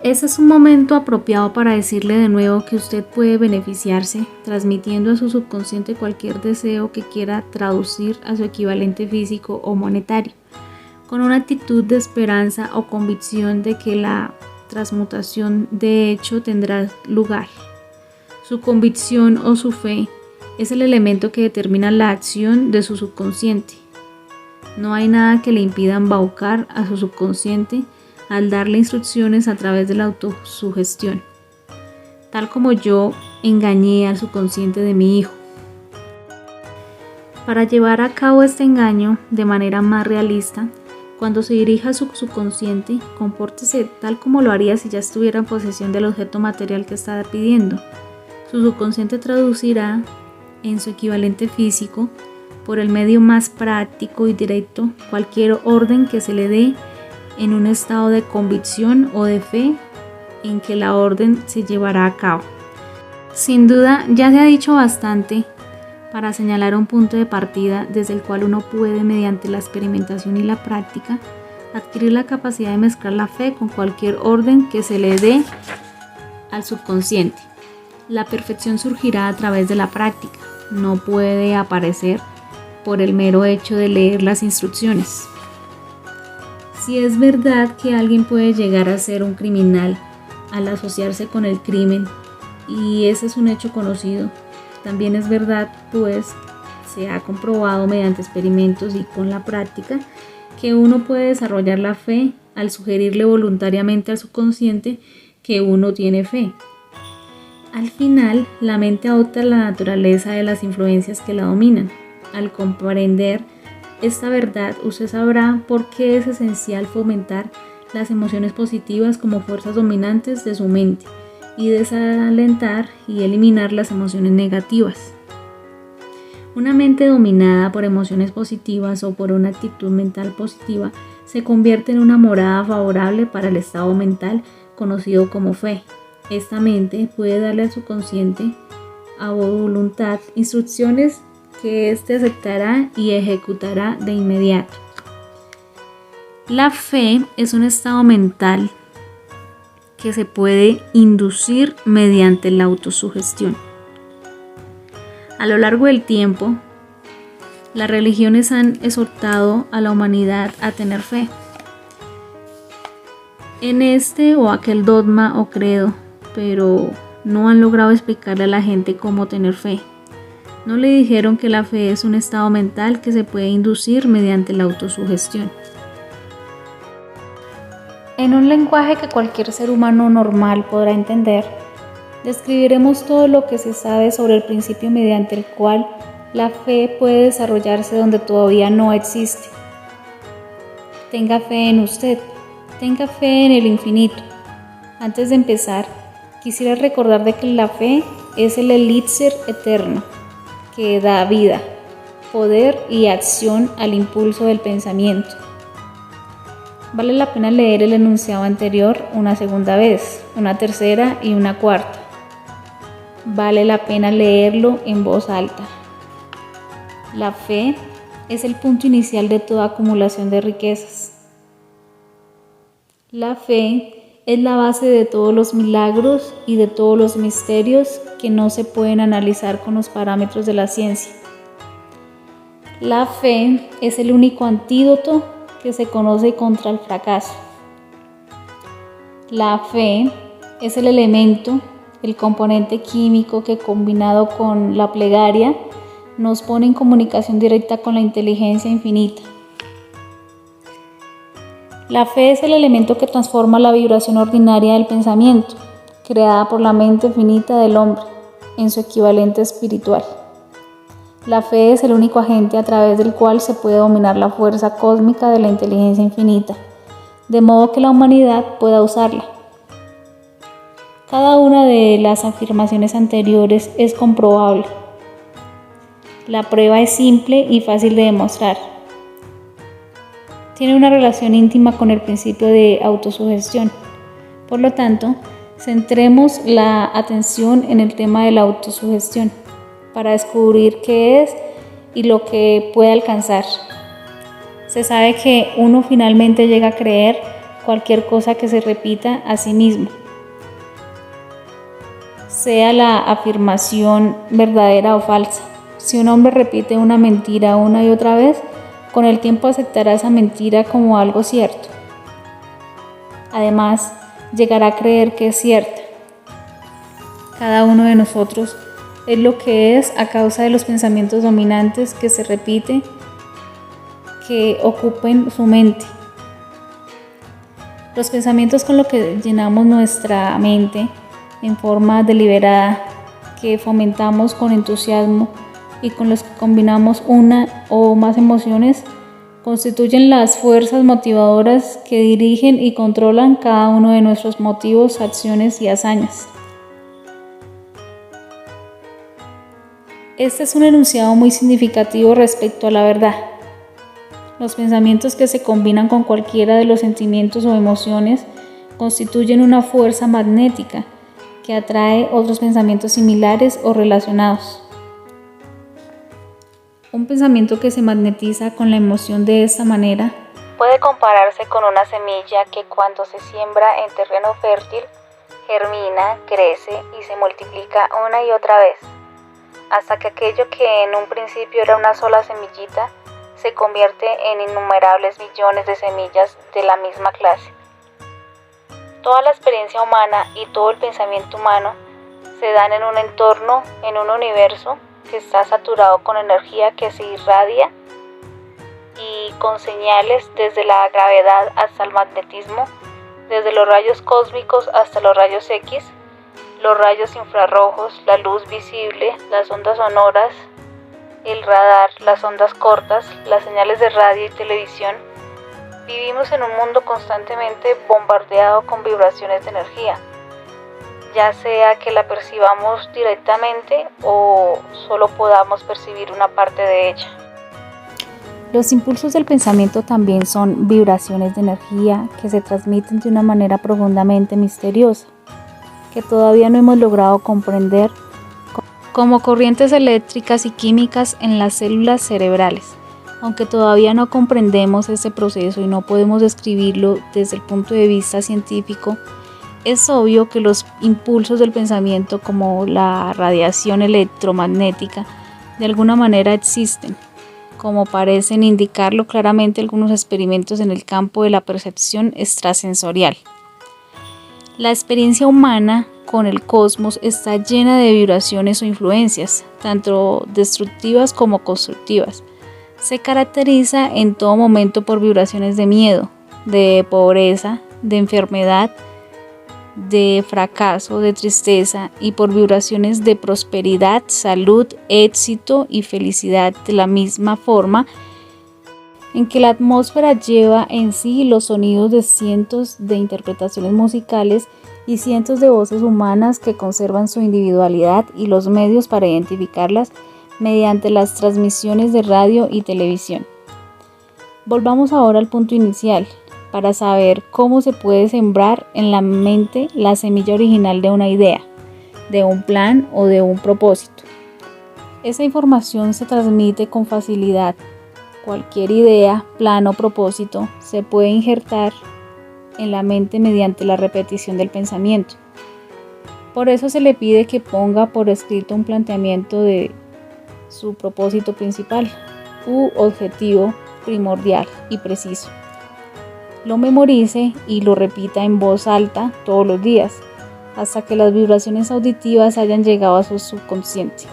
Ese es un momento apropiado para decirle de nuevo que usted puede beneficiarse transmitiendo a su subconsciente cualquier deseo que quiera traducir a su equivalente físico o monetario, con una actitud de esperanza o convicción de que la transmutación de hecho tendrá lugar. Su convicción o su fe es el elemento que determina la acción de su subconsciente. No hay nada que le impida embaucar a su subconsciente al darle instrucciones a través de la autosugestión, tal como yo engañé al subconsciente de mi hijo. Para llevar a cabo este engaño de manera más realista, cuando se dirija a su subconsciente, compórtese tal como lo haría si ya estuviera en posesión del objeto material que está pidiendo. Su subconsciente traducirá en su equivalente físico, por el medio más práctico y directo, cualquier orden que se le dé en un estado de convicción o de fe en que la orden se llevará a cabo. Sin duda, ya se ha dicho bastante para señalar un punto de partida desde el cual uno puede, mediante la experimentación y la práctica, adquirir la capacidad de mezclar la fe con cualquier orden que se le dé al subconsciente. La perfección surgirá a través de la práctica, no puede aparecer por el mero hecho de leer las instrucciones. Si es verdad que alguien puede llegar a ser un criminal al asociarse con el crimen, y ese es un hecho conocido, también es verdad, pues se ha comprobado mediante experimentos y con la práctica, que uno puede desarrollar la fe al sugerirle voluntariamente al subconsciente que uno tiene fe. Al final, la mente adopta la naturaleza de las influencias que la dominan. Al comprender esta verdad, usted sabrá por qué es esencial fomentar las emociones positivas como fuerzas dominantes de su mente y desalentar y eliminar las emociones negativas. Una mente dominada por emociones positivas o por una actitud mental positiva se convierte en una morada favorable para el estado mental conocido como fe. Esta mente puede darle a su consciente a voluntad instrucciones que éste aceptará y ejecutará de inmediato. La fe es un estado mental que se puede inducir mediante la autosugestión. A lo largo del tiempo, las religiones han exhortado a la humanidad a tener fe en este o aquel dogma o credo, pero no han logrado explicarle a la gente cómo tener fe. No le dijeron que la fe es un estado mental que se puede inducir mediante la autosugestión. En un lenguaje que cualquier ser humano normal podrá entender, describiremos todo lo que se sabe sobre el principio mediante el cual la fe puede desarrollarse donde todavía no existe. Tenga fe en usted, tenga fe en el infinito. Antes de empezar, quisiera recordar de que la fe es el elixir eterno que da vida, poder y acción al impulso del pensamiento. Vale la pena leer el enunciado anterior una segunda vez, una tercera y una cuarta. Vale la pena leerlo en voz alta. La fe es el punto inicial de toda acumulación de riquezas. La fe es la base de todos los milagros y de todos los misterios que no se pueden analizar con los parámetros de la ciencia. La fe es el único antídoto que se conoce contra el fracaso. La fe es el elemento, el componente químico que combinado con la plegaria nos pone en comunicación directa con la inteligencia infinita. La fe es el elemento que transforma la vibración ordinaria del pensamiento, creada por la mente finita del hombre, en su equivalente espiritual. La fe es el único agente a través del cual se puede dominar la fuerza cósmica de la inteligencia infinita, de modo que la humanidad pueda usarla. Cada una de las afirmaciones anteriores es comprobable. La prueba es simple y fácil de demostrar. Tiene una relación íntima con el principio de autosugestión. Por lo tanto, centremos la atención en el tema de la autosugestión para descubrir qué es y lo que puede alcanzar. Se sabe que uno finalmente llega a creer cualquier cosa que se repita a sí mismo, sea la afirmación verdadera o falsa. Si un hombre repite una mentira una y otra vez, con el tiempo aceptará esa mentira como algo cierto. Además, llegará a creer que es cierta. Cada uno de nosotros es lo que es a causa de los pensamientos dominantes que se repiten, que ocupen su mente. Los pensamientos con los que llenamos nuestra mente en forma deliberada, que fomentamos con entusiasmo y con los que combinamos una o más emociones, constituyen las fuerzas motivadoras que dirigen y controlan cada uno de nuestros motivos, acciones y hazañas. Este es un enunciado muy significativo respecto a la verdad. Los pensamientos que se combinan con cualquiera de los sentimientos o emociones constituyen una fuerza magnética que atrae otros pensamientos similares o relacionados. Un pensamiento que se magnetiza con la emoción de esta manera puede compararse con una semilla que cuando se siembra en terreno fértil, germina, crece y se multiplica una y otra vez, hasta que aquello que en un principio era una sola semillita se convierte en innumerables millones de semillas de la misma clase. Toda la experiencia humana y todo el pensamiento humano se dan en un entorno, en un universo que está saturado con energía que se irradia y con señales desde la gravedad hasta el magnetismo, desde los rayos cósmicos hasta los rayos X, los rayos infrarrojos, la luz visible, las ondas sonoras, el radar, las ondas cortas, las señales de radio y televisión. Vivimos en un mundo constantemente bombardeado con vibraciones de energía, ya sea que la percibamos directamente o solo podamos percibir una parte de ella. Los impulsos del pensamiento también son vibraciones de energía que se transmiten de una manera profundamente misteriosa, que todavía no hemos logrado comprender, como corrientes eléctricas y químicas en las células cerebrales. Aunque todavía no comprendemos ese proceso y no podemos describirlo desde el punto de vista científico, es obvio que los impulsos del pensamiento, como la radiación electromagnética, de alguna manera existen, como parecen indicarlo claramente algunos experimentos en el campo de la percepción extrasensorial. La experiencia humana con el cosmos está llena de vibraciones o influencias, tanto destructivas como constructivas. Se caracteriza en todo momento por vibraciones de miedo, de pobreza, de enfermedad, de fracaso, de tristeza y por vibraciones de prosperidad, salud, éxito y felicidad, de la misma forma en que la atmósfera lleva en sí los sonidos de cientos de interpretaciones musicales y cientos de voces humanas que conservan su individualidad y los medios para identificarlas mediante las transmisiones de radio y televisión. Volvamos ahora al punto inicial, para saber cómo se puede sembrar en la mente la semilla original de una idea, de un plan o de un propósito. Esa información se transmite con facilidad. Cualquier idea, plan o propósito se puede injertar en la mente mediante la repetición del pensamiento. Por eso se le pide que ponga por escrito un planteamiento de su propósito principal u objetivo primordial y preciso. Lo memorice y lo repita en voz alta todos los días, hasta que las vibraciones auditivas hayan llegado a su subconsciente.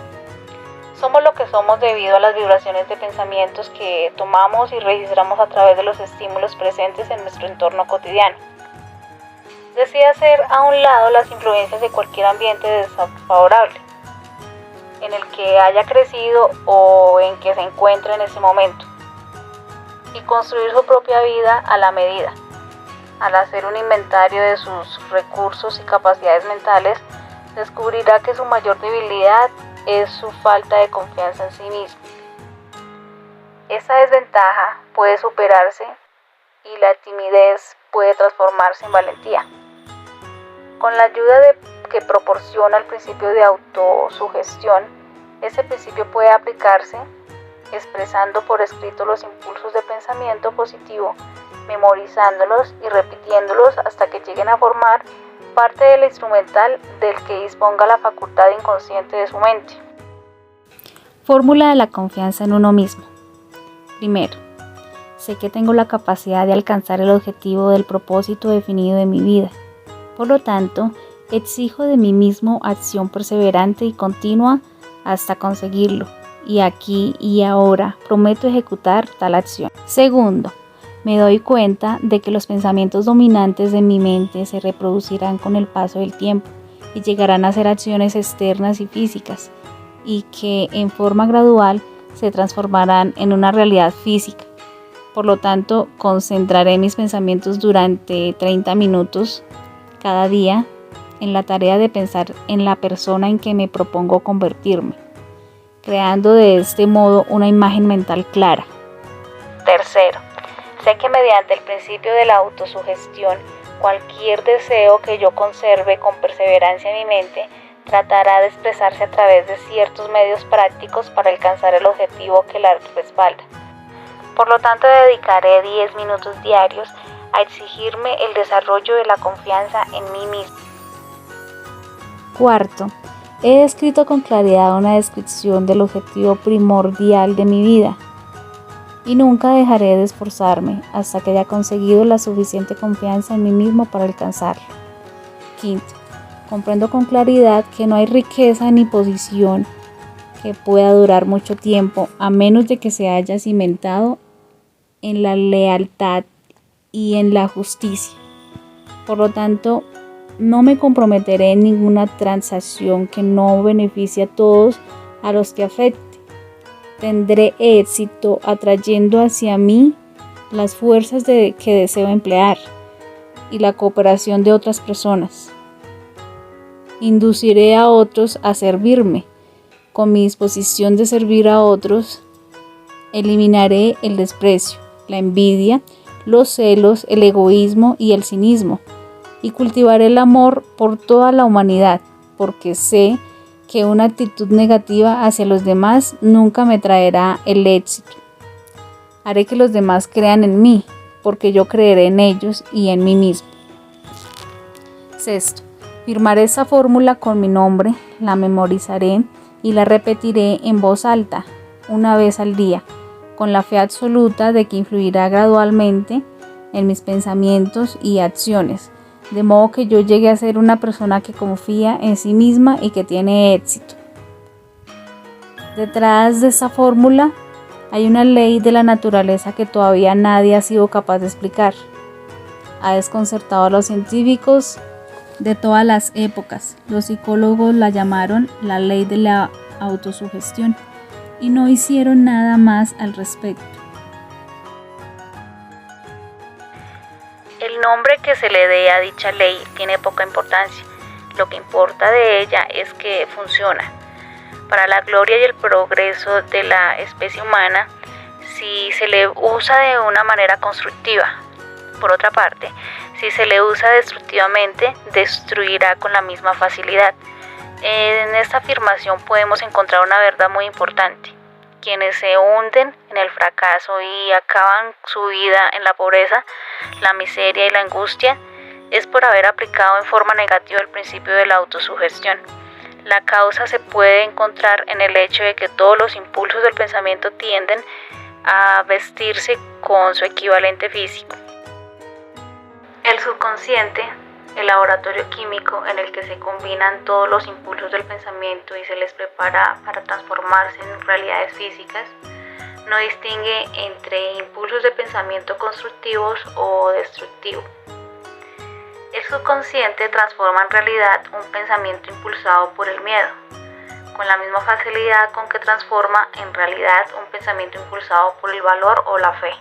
Somos lo que somos debido a las vibraciones de pensamientos que tomamos y registramos a través de los estímulos presentes en nuestro entorno cotidiano. Decide hacer a un lado las influencias de cualquier ambiente desfavorable en el que haya crecido o en que se encuentre en ese momento y construir su propia vida a la medida. al hacer un inventario de sus recursos y capacidades mentales, descubrirá que su mayor debilidad es su falta de confianza en sí mismo. Esa desventaja puede superarse y la timidez puede transformarse en valentía. Con la ayuda que proporciona el principio de autosugestión, ese principio puede aplicarse expresando por escrito los impulsos de pensamiento positivo, memorizándolos y repitiéndolos hasta que lleguen a formar parte del instrumental del que disponga la facultad inconsciente de su mente. Fórmula de la confianza en uno mismo. Primero, sé que tengo la capacidad de alcanzar el objetivo del propósito definido de mi vida. Por lo tanto, exijo de mí mismo acción perseverante y continua hasta conseguirlo. Y aquí y ahora prometo ejecutar tal acción. Segundo, me doy cuenta de que los pensamientos dominantes de mi mente se reproducirán con el paso del tiempo y llegarán a ser acciones externas y físicas, y que en forma gradual se transformarán en una realidad física. Por lo tanto, concentraré mis pensamientos durante 30 minutos cada día en la tarea de pensar en la persona en que me propongo convertirme, creando de este modo una imagen mental clara. Tercero, sé que mediante el principio de la autosugestión, cualquier deseo que yo conserve con perseverancia en mi mente tratará de expresarse a través de ciertos medios prácticos para alcanzar el objetivo que la respalda. Por lo tanto, dedicaré 10 minutos diarios a exigirme el desarrollo de la confianza en mí mismo. Cuarto, he descrito con claridad una descripción del objetivo primordial de mi vida y nunca dejaré de esforzarme hasta que haya conseguido la suficiente confianza en mí mismo para alcanzarlo. Quinto, comprendo con claridad que no hay riqueza ni posición que pueda durar mucho tiempo a menos de que se haya cimentado en la lealtad y en la justicia. Por lo tanto, no me comprometeré en ninguna transacción que no beneficie a todos a los que afecte. Tendré éxito atrayendo hacia mí las fuerzas que deseo emplear y la cooperación de otras personas. Induciré a otros a servirme. Con mi disposición de servir a otros, eliminaré el desprecio, la envidia, los celos, el egoísmo y el cinismo, y cultivaré el amor por toda la humanidad, porque sé que una actitud negativa hacia los demás nunca me traerá el éxito. Haré que los demás crean en mí, porque yo creeré en ellos y en mí mismo. Sexto, firmaré esa fórmula con mi nombre, la memorizaré y la repetiré en voz alta, una vez al día, con la fe absoluta de que influirá gradualmente en mis pensamientos y acciones, de modo que yo llegue a ser una persona que confía en sí misma y que tiene éxito. Detrás de esta fórmula hay una ley de la naturaleza que todavía nadie ha sido capaz de explicar. Ha desconcertado a los científicos de todas las épocas. Los psicólogos la llamaron la ley de la autosugestión y no hicieron nada más al respecto. El nombre que se le dé a dicha ley tiene poca importancia. Lo que importa de ella es que funciona para la gloria y el progreso de la especie humana si se le usa de una manera constructiva. Por otra parte, si se le usa destructivamente, destruirá con la misma facilidad. En esta afirmación podemos encontrar una verdad muy importante. Quienes se hunden en el fracaso y acaban su vida en la pobreza, la miseria y la angustia, es por haber aplicado en forma negativa el principio de la autosugestión. La causa se puede encontrar en el hecho de que todos los impulsos del pensamiento tienden a vestirse con su equivalente físico. El subconsciente, el laboratorio químico en el que se combinan todos los impulsos del pensamiento y se les prepara para transformarse en realidades físicas, no distingue entre impulsos de pensamiento constructivos o destructivos. El subconsciente transforma en realidad un pensamiento impulsado por el miedo, con la misma facilidad con que transforma en realidad un pensamiento impulsado por el valor o la fe.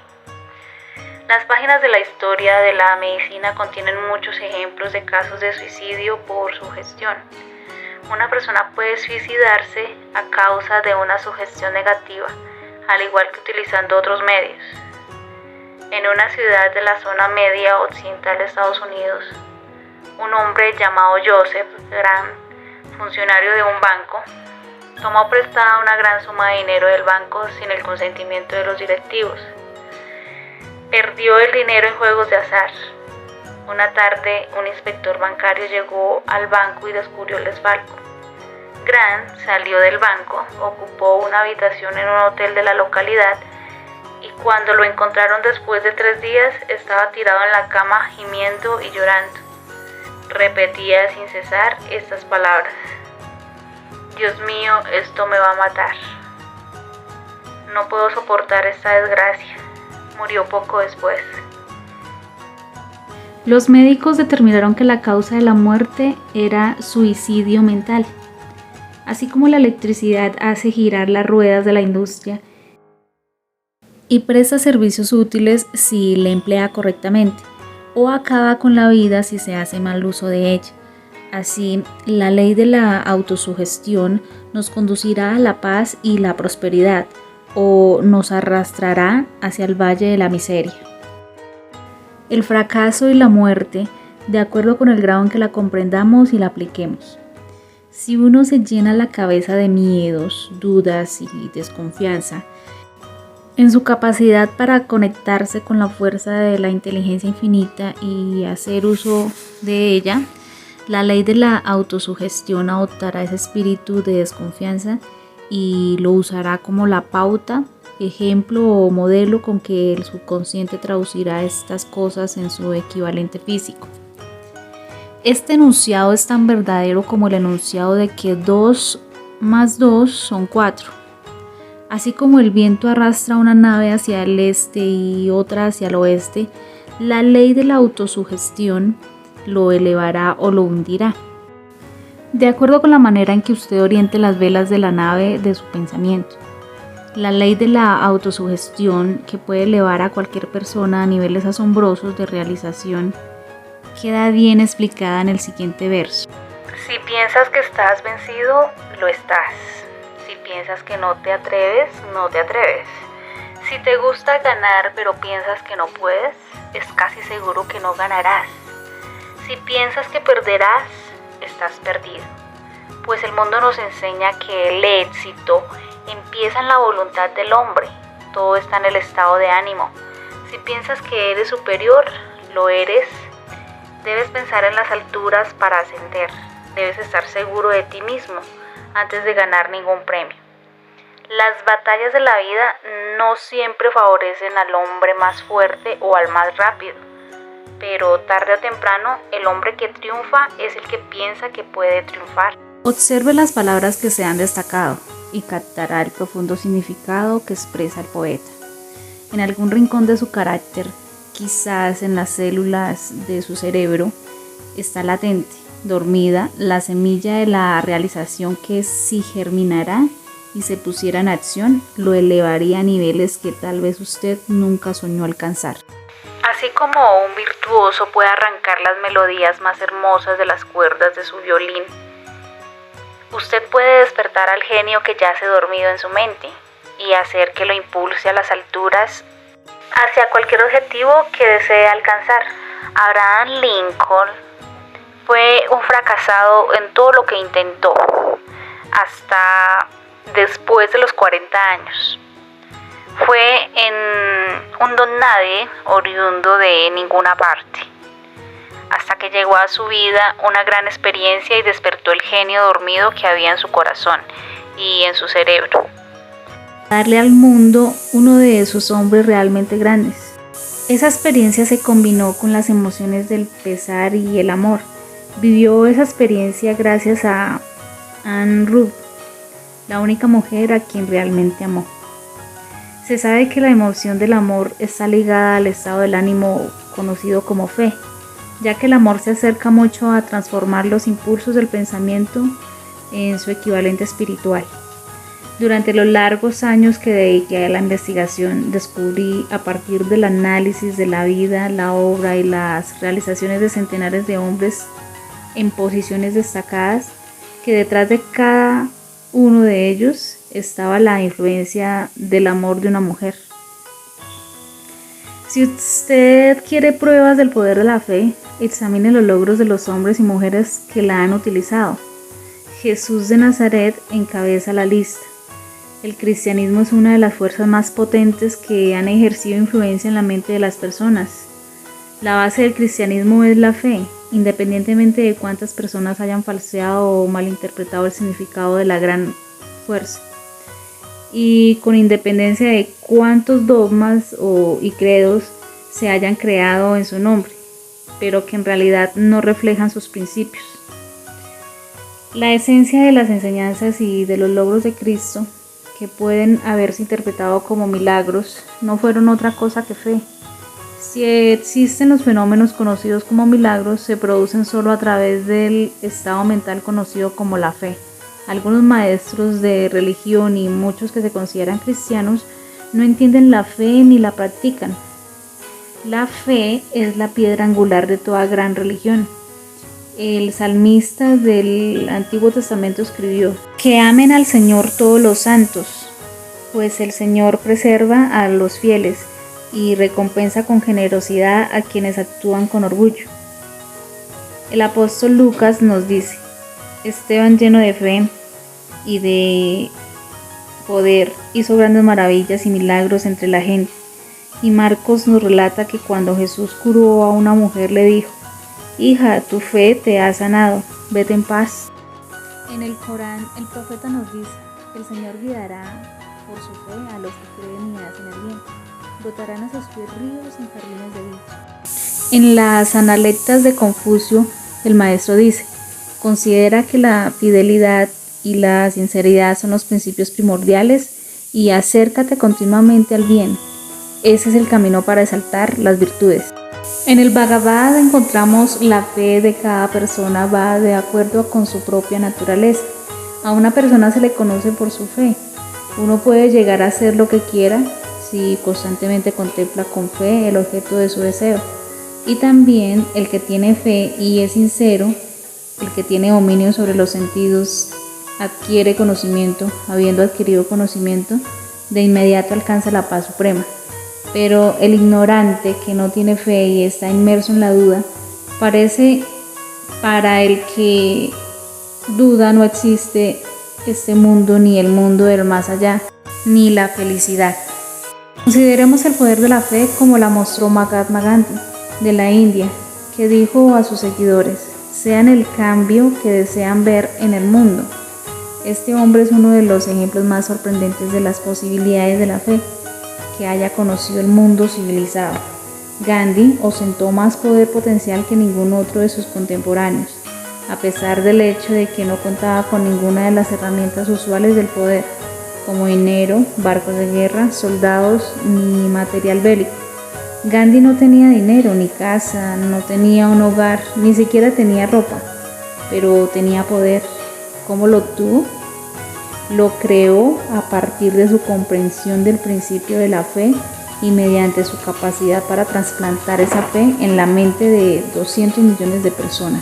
Las páginas de la historia de la medicina contienen muchos ejemplos de casos de suicidio por sugestión. Una persona puede suicidarse a causa de una sugestión negativa, al igual que utilizando otros medios. En una ciudad de la zona media occidental de Estados Unidos, un hombre llamado Joseph Grant, funcionario de un banco, tomó prestada una gran suma de dinero del banco sin el consentimiento de los directivos. Perdió el dinero en juegos de azar. Una tarde, un inspector bancario llegó al banco y descubrió el desfalco. Grant salió del banco, ocupó una habitación en un hotel de la localidad y cuando lo encontraron después de 3 días, estaba tirado en la cama gimiendo y llorando. Repetía sin cesar estas palabras: Dios mío, esto me va a matar. No puedo soportar esta desgracia. Murió poco después. Los médicos determinaron que la causa de la muerte era suicidio mental. Así como la electricidad hace girar las ruedas de la industria y presta servicios útiles si la emplea correctamente, o acaba con la vida si se hace mal uso de ella. Así, la ley de la autosugestión nos conducirá a la paz y la prosperidad, o nos arrastrará hacia el valle de la miseria. El fracaso y la muerte, de acuerdo con el grado en que la comprendamos y la apliquemos. Si uno se llena la cabeza de miedos, dudas y desconfianza, en su capacidad para conectarse con la fuerza de la inteligencia infinita y hacer uso de ella, la ley de la autosugestión adoptará ese espíritu de desconfianza y lo usará como la pauta, ejemplo o modelo con que el subconsciente traducirá estas cosas en su equivalente físico. Este enunciado es tan verdadero como el enunciado de que 2 más 2 son 4. Así como el viento arrastra una nave hacia el este y otra hacia el oeste, la ley de la autosugestión lo elevará o lo hundirá, de acuerdo con la manera en que usted oriente las velas de la nave de su pensamiento. La ley de la autosugestión, que puede elevar a cualquier persona a niveles asombrosos de realización, queda bien explicada en el siguiente verso. Si piensas que estás vencido, lo estás. Si piensas que no te atreves, no te atreves. Si te gusta ganar pero piensas que no puedes, es casi seguro que no ganarás. Si piensas que perderás, estás perdido. Pues el mundo nos enseña que el éxito empieza en la voluntad del hombre. Todo está en el estado de ánimo. Si piensas que eres superior, lo eres. Debes pensar en las alturas para ascender. Debes estar seguro de ti mismo antes de ganar ningún premio. Las batallas de la vida no siempre favorecen al hombre más fuerte o al más rápido, pero tarde o temprano el hombre que triunfa es el que piensa que puede triunfar. Observe las palabras que se han destacado y captará el profundo significado que expresa el poeta. En algún rincón de su carácter, quizás en las células de su cerebro, está latente, dormida, la semilla de la realización que, si germinara y se pusiera en acción, lo elevaría a niveles que tal vez usted nunca soñó alcanzar. Así como un virtuoso puede arrancar las melodías más hermosas de las cuerdas de su violín, usted puede despertar al genio que yace dormido en su mente y hacer que lo impulse a las alturas hacia cualquier objetivo que desee alcanzar. Abraham Lincoln fue un fracasado en todo lo que intentó, hasta después de los 40 años. Fue un don nadie, oriundo de ninguna parte, hasta que llegó a su vida una gran experiencia y despertó el genio dormido que había en su corazón y en su cerebro. Darle al mundo uno de esos hombres realmente grandes. Esa experiencia se combinó con las emociones del pesar y el amor. Vivió esa experiencia gracias a Anne Ruth, la única mujer a quien realmente amó. Se sabe que la emoción del amor está ligada al estado del ánimo conocido como fe, ya que el amor se acerca mucho a transformar los impulsos del pensamiento en su equivalente espiritual. Durante los largos años que dediqué a la investigación, descubrí a partir del análisis de la vida, la obra y las realizaciones de centenares de hombres en posiciones destacadas, que detrás de cada uno de ellos estaba la influencia del amor de una mujer. Si usted quiere pruebas del poder de la fe, examine los logros de los hombres y mujeres que la han utilizado. Jesús de Nazaret encabeza la lista. El cristianismo es una de las fuerzas más potentes que han ejercido influencia en la mente de las personas. La base del cristianismo es la fe, independientemente de cuántas personas hayan falseado o malinterpretado el significado de la gran fuerza. Y con independencia de cuántos dogmas y credos se hayan creado en su nombre, pero que en realidad no reflejan sus principios. La esencia de las enseñanzas y de los logros de Cristo, que pueden haberse interpretado como milagros, no fueron otra cosa que fe. Si existen los fenómenos conocidos como milagros, se producen solo a través del estado mental conocido como la fe. Algunos maestros de religión y muchos que se consideran cristianos no entienden la fe ni la practican. La fe es la piedra angular de toda gran religión. El salmista del Antiguo Testamento escribió: que amen al Señor todos los santos, pues el Señor preserva a los fieles y recompensa con generosidad a quienes actúan con orgullo. El apóstol Lucas nos dice: Esteban, lleno de fe y de poder, hizo grandes maravillas y milagros entre la gente. Y Marcos nos relata que cuando Jesús curó a una mujer le dijo: hija, tu fe te ha sanado, vete en paz. En el Corán, el profeta nos dice: el Señor guiará por su fe a los que creen y hacen el bien. Brotarán a sus pies ríos en jardines de dicha. En las Analectas de Confucio, el maestro dice: considera que la fidelidad y la sinceridad son los principios primordiales y acércate continuamente al bien. Ese es el camino para exaltar las virtudes. En el Bhagavad encontramos la fe de cada persona va de acuerdo con su propia naturaleza. A una persona se le conoce por su fe. Uno puede llegar a hacer lo que quiera si constantemente contempla con fe el objeto de su deseo. Y también el que tiene fe y es sincero, el que tiene dominio sobre los sentidos, adquiere conocimiento. Habiendo adquirido conocimiento, de inmediato alcanza la paz suprema. Pero el ignorante que no tiene fe y está inmerso en la duda, parece para el que duda no existe este mundo, ni el mundo del más allá, ni la felicidad. Consideremos el poder de la fe como la mostró Mahatma Gandhi de la India, que dijo a sus seguidores: sean el cambio que desean ver en el mundo. Este hombre es uno de los ejemplos más sorprendentes de las posibilidades de la fe que haya conocido el mundo civilizado. Gandhi ostentó más poder potencial que ningún otro de sus contemporáneos, a pesar del hecho de que no contaba con ninguna de las herramientas usuales del poder, como dinero, barcos de guerra, soldados ni material bélico. Gandhi no tenía dinero ni casa, no tenía un hogar, ni siquiera tenía ropa, pero tenía poder. ¿Cómo lo obtuvo? Lo creó a partir de su comprensión del principio de la fe y mediante su capacidad para trasplantar esa fe en la mente de 200 millones de personas.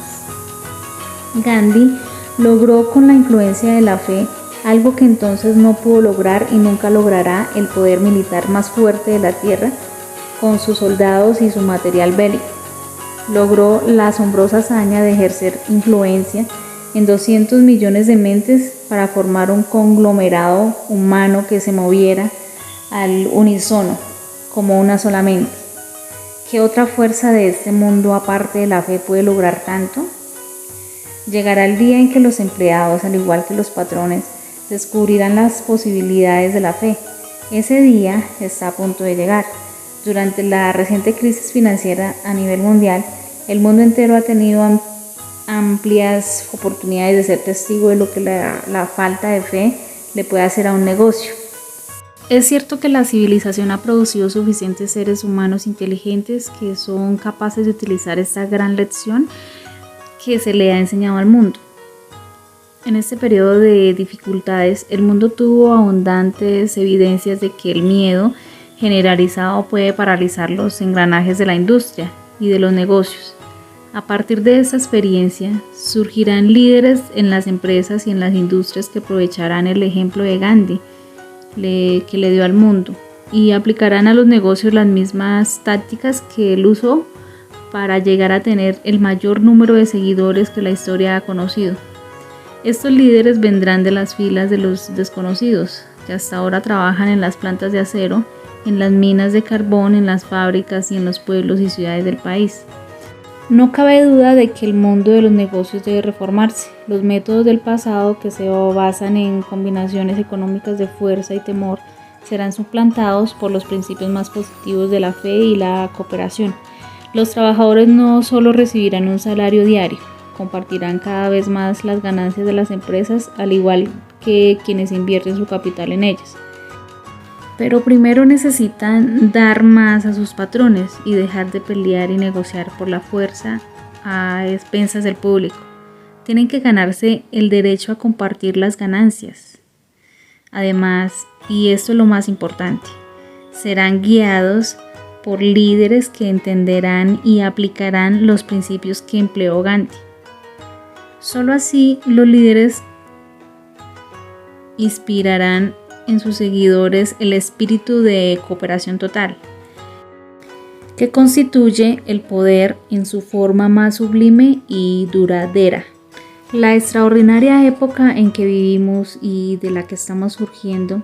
Gandhi logró con la influencia de la fe algo que entonces no pudo lograr y nunca logrará el poder militar más fuerte de la tierra con sus soldados y su material bélico. Logró la asombrosa hazaña de ejercer influencia en 200 millones de mentes para formar un conglomerado humano que se moviera al unísono, como una sola mente. ¿Qué otra fuerza de este mundo aparte de la fe puede lograr tanto? Llegará el día en que los empleados, al igual que los patrones, descubrirán las posibilidades de la fe. Ese día está a punto de llegar. Durante la reciente crisis financiera a nivel mundial, el mundo entero ha tenido amplias oportunidades de ser testigo de lo que la falta de fe le puede hacer a un negocio. Es cierto que la civilización ha producido suficientes seres humanos inteligentes que son capaces de utilizar esta gran lección que se le ha enseñado al mundo. En este periodo de dificultades, el mundo tuvo abundantes evidencias de que el miedo generalizado puede paralizar los engranajes de la industria y de los negocios. A partir de esta experiencia, surgirán líderes en las empresas y en las industrias que aprovecharán el ejemplo de Gandhi que le dio al mundo y aplicarán a los negocios las mismas tácticas que él usó para llegar a tener el mayor número de seguidores que la historia ha conocido. Estos líderes vendrán de las filas de los desconocidos, que hasta ahora trabajan en las plantas de acero, en las minas de carbón, en las fábricas y en los pueblos y ciudades del país. No cabe duda de que el mundo de los negocios debe reformarse. Los métodos del pasado, que se basan en combinaciones económicas de fuerza y temor, serán suplantados por los principios más positivos de la fe y la cooperación. Los trabajadores no solo recibirán un salario diario, compartirán cada vez más las ganancias de las empresas, al igual que quienes invierten su capital en ellas. Pero primero necesitan dar más a sus patrones y dejar de pelear y negociar por la fuerza a expensas del público. Tienen que ganarse el derecho a compartir las ganancias. Además, y esto es lo más importante, serán guiados por líderes que entenderán y aplicarán los principios que empleó Gandhi. Solo así los líderes inspirarán en sus seguidores el espíritu de cooperación total, que constituye el poder en su forma más sublime y duradera. La extraordinaria época en que vivimos y de la que estamos surgiendo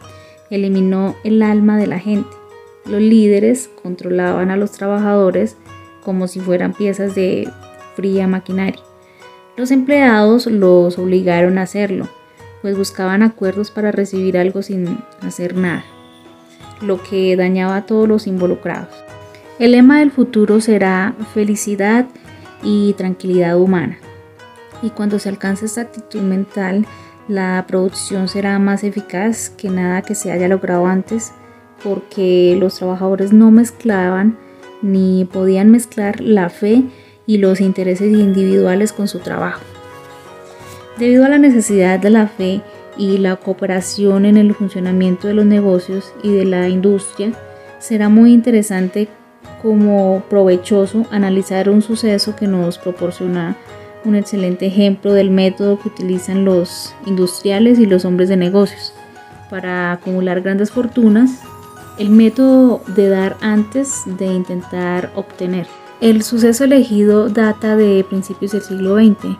eliminó el alma de la gente. Los líderes controlaban a los trabajadores como si fueran piezas de fría maquinaria. Los empleados los obligaron a hacerlo, pues buscaban acuerdos para recibir algo sin hacer nada, lo que dañaba a todos los involucrados. El lema del futuro será felicidad y tranquilidad humana. Y cuando se alcance esta actitud mental, la producción será más eficaz que nada que se haya logrado antes, porque los trabajadores no mezclaban ni podían mezclar la fe y los intereses individuales con su trabajo. Debido a la necesidad de la fe y la cooperación en el funcionamiento de los negocios y de la industria, será muy interesante como provechoso analizar un suceso que nos proporciona un excelente ejemplo del método que utilizan los industriales y los hombres de negocios para acumular grandes fortunas, el método de dar antes de intentar obtener. El suceso elegido data de principios del siglo XX.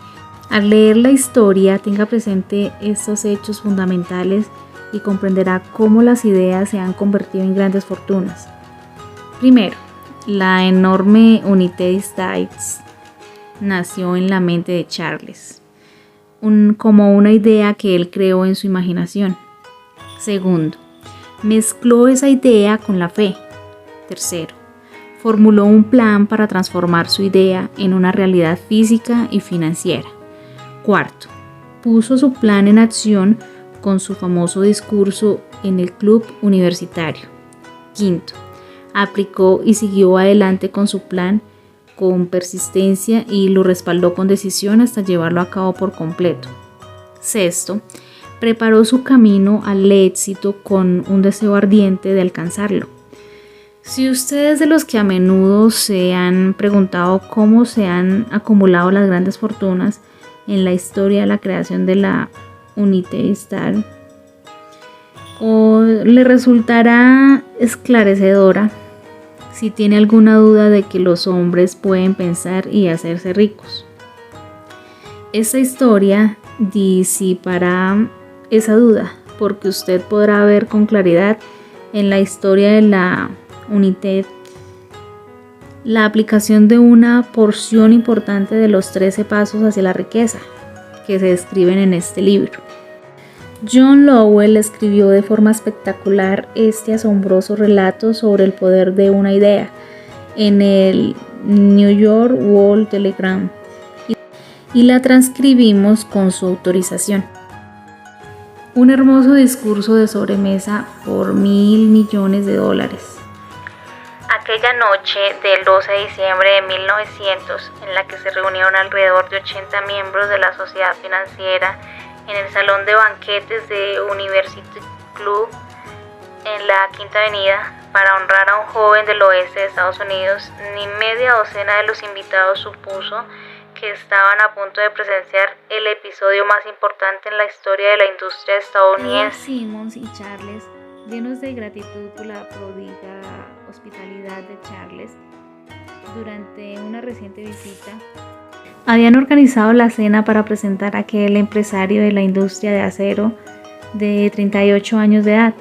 Al leer la historia, tenga presente estos hechos fundamentales y comprenderá cómo las ideas se han convertido en grandes fortunas. Primero, la enorme Unité d'Estates nació en la mente de Charles, como una idea que él creó en su imaginación. Segundo, mezcló esa idea con la fe. Tercero, formuló un plan para transformar su idea en una realidad física y financiera. Cuarto, puso su plan en acción con su famoso discurso en el club universitario. Quinto, aplicó y siguió adelante con su plan con persistencia y lo respaldó con decisión hasta llevarlo a cabo por completo. Sexto, preparó su camino al éxito con un deseo ardiente de alcanzarlo. Si ustedes de los que a menudo se han preguntado cómo se han acumulado las grandes fortunas en la historia de la creación de la Unité d'Estates, le resultará esclarecedora si tiene alguna duda de que los hombres pueden pensar y hacerse ricos. Esta historia disipará esa duda, porque usted podrá ver con claridad en la historia de la Unité la aplicación de una porción importante de los 13 pasos hacia la riqueza que se describen en este libro. John Lowell escribió de forma espectacular este asombroso relato sobre el poder de una idea en el New York World Telegram y la transcribimos con su autorización. Un hermoso discurso de sobremesa por $1.000 millones. Aquella noche del 12 de diciembre de 1900, en la que se reunieron alrededor de 80 miembros de la sociedad financiera en el salón de banquetes de University Club en la Quinta Avenida para honrar a un joven del oeste de Estados Unidos. Ni media docena de los invitados supuso que estaban a punto de presenciar el episodio más importante en la historia de la industria estadounidense. Simmons y Charles, llenos de gratitud por la pródiga hospitalidad de Charles durante una reciente visita, habían organizado la cena para presentar a aquel empresario de la industria de acero de 38 años de edad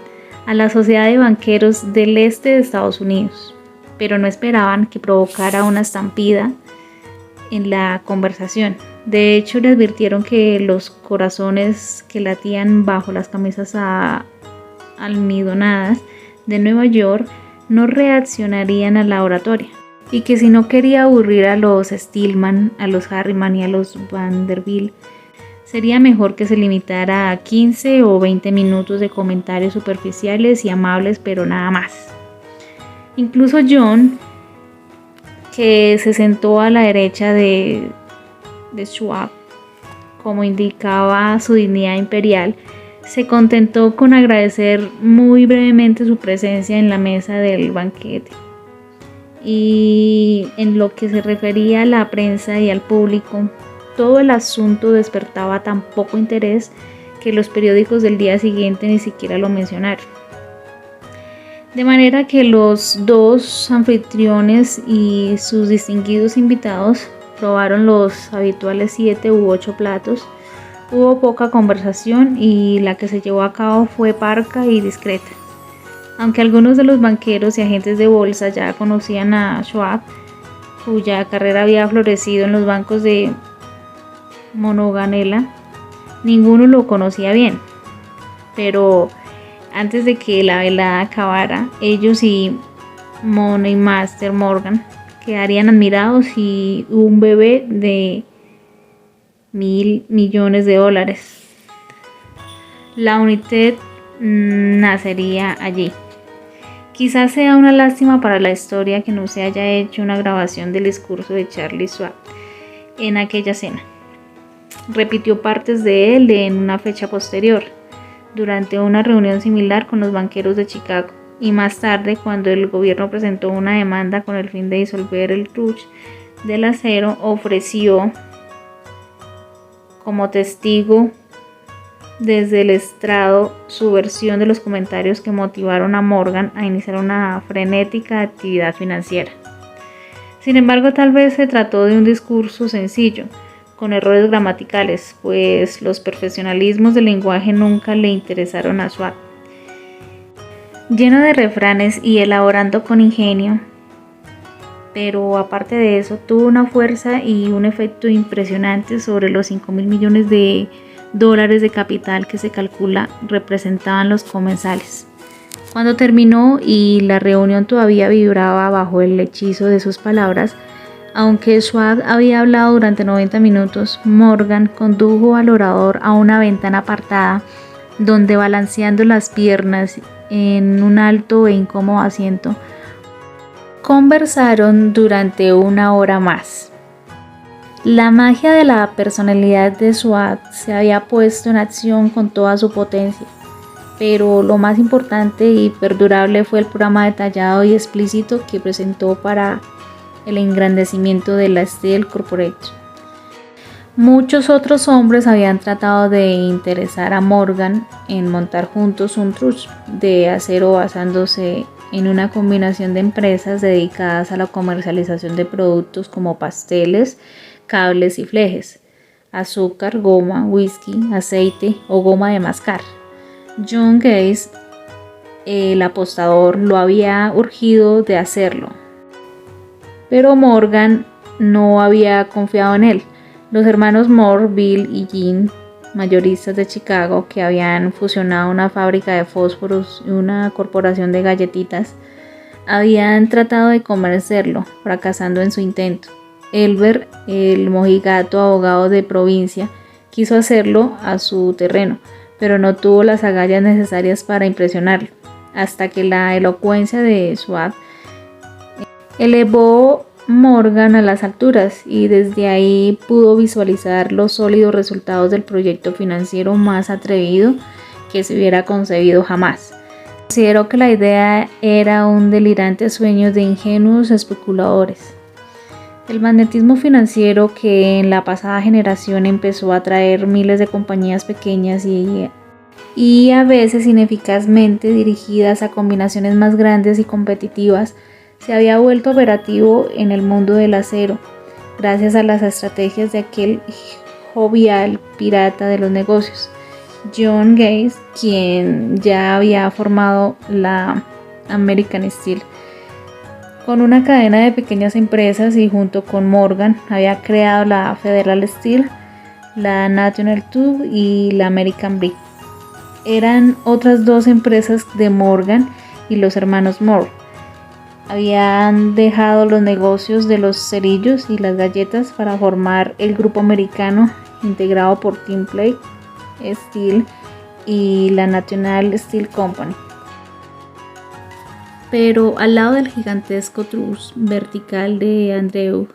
a la Sociedad de Banqueros del Este de Estados Unidos, pero no esperaban que provocara una estampida en la conversación. De hecho, le advirtieron que los corazones que latían bajo las camisas almidonadas de Nueva York no reaccionarían a la oratoria, y que si no quería aburrir a los Stillman, a los Harriman y a los Vanderbilt, sería mejor que se limitara a 15 o 20 minutos de comentarios superficiales y amables, pero nada más. Incluso John, que se sentó a la derecha de Schwab, como indicaba su dignidad imperial, se contentó con agradecer muy brevemente su presencia en la mesa del banquete. Y en lo que se refería a la prensa y al público, todo el asunto despertaba tan poco interés que los periódicos del día siguiente ni siquiera lo mencionaron. De manera que los dos anfitriones y sus distinguidos invitados probaron los habituales 7 u 8 platos. Hubo poca conversación y la que se llevó a cabo fue parca y discreta. Aunque algunos de los banqueros y agentes de bolsa ya conocían a Schwab, cuya carrera había florecido en los bancos de Monoganela, ninguno lo conocía bien. Pero antes de que la velada acabara, ellos y Money Master Morgan quedarían admirados y un bebé de $1,000 millones. La United nacería allí. Quizás sea una lástima para la historia que no se haya hecho una grabación del discurso de Charles Schwab en aquella cena. Repitió partes de él en una fecha posterior, durante una reunión similar con los banqueros de Chicago, y más tarde, cuando el gobierno presentó una demanda con el fin de disolver el truce del acero, ofreció como testigo desde el estrado su versión de los comentarios que motivaron a Morgan a iniciar una frenética actividad financiera. Sin embargo, tal vez se trató de un discurso sencillo, con errores gramaticales, pues los perfeccionalismos del lenguaje nunca le interesaron a Schwab. Lleno de refranes y elaborando con ingenio, pero aparte de eso, tuvo una fuerza y un efecto impresionantes sobre los $5,000 millones de capital que se calcula representaban los comensales. Cuando terminó y la reunión todavía vibraba bajo el hechizo de sus palabras, aunque Schwab había hablado durante 90 minutos, Morgan condujo al orador a una ventana apartada, donde balanceando las piernas en un alto e incómodo asiento, conversaron durante 1 hora más. La magia de la personalidad de Schwab se había puesto en acción con toda su potencia, pero lo más importante y perdurable fue el programa detallado y explícito que presentó para el engrandecimiento de la Steel Corporation. Muchos otros hombres habían tratado de interesar a Morgan en montar juntos un truce de acero basándose en una combinación de empresas dedicadas a la comercialización de productos como pasteles, cables y flejes, azúcar, goma, whisky, aceite o goma de mascar. John Gates, el apostador, lo había urgido de hacerlo, pero Morgan no había confiado en él. Los hermanos Moore, Bill y Jean, mayoristas de Chicago, que habían fusionado una fábrica de fósforos y una corporación de galletitas, habían tratado de convencerlo, fracasando en su intento. Elbert, el mojigato abogado de provincia, quiso hacerlo a su terreno, pero no tuvo las agallas necesarias para impresionarlo, hasta que la elocuencia de Schwab elevó Morgan a las alturas y desde ahí pudo visualizar los sólidos resultados del proyecto financiero más atrevido que se hubiera concebido jamás. Consideró que la idea era un delirante sueño de ingenuos especuladores. El magnetismo financiero que en la pasada generación empezó a atraer miles de compañías pequeñas y a veces ineficazmente dirigidas a combinaciones más grandes y competitivas, se había vuelto operativo en el mundo del acero, gracias a las estrategias de aquel jovial pirata de los negocios, John Gates, quien ya había formado la American Steel con una cadena de pequeñas empresas y junto con Morgan había creado la Federal Steel, la National Tube y la American Brick. Eran otras dos empresas de Morgan y los hermanos Moore. Habían dejado los negocios de los cerillos y las galletas para formar el grupo americano integrado por Tinplate Steel y la National Steel Company. Pero al lado del gigantesco trust vertical de Andrew,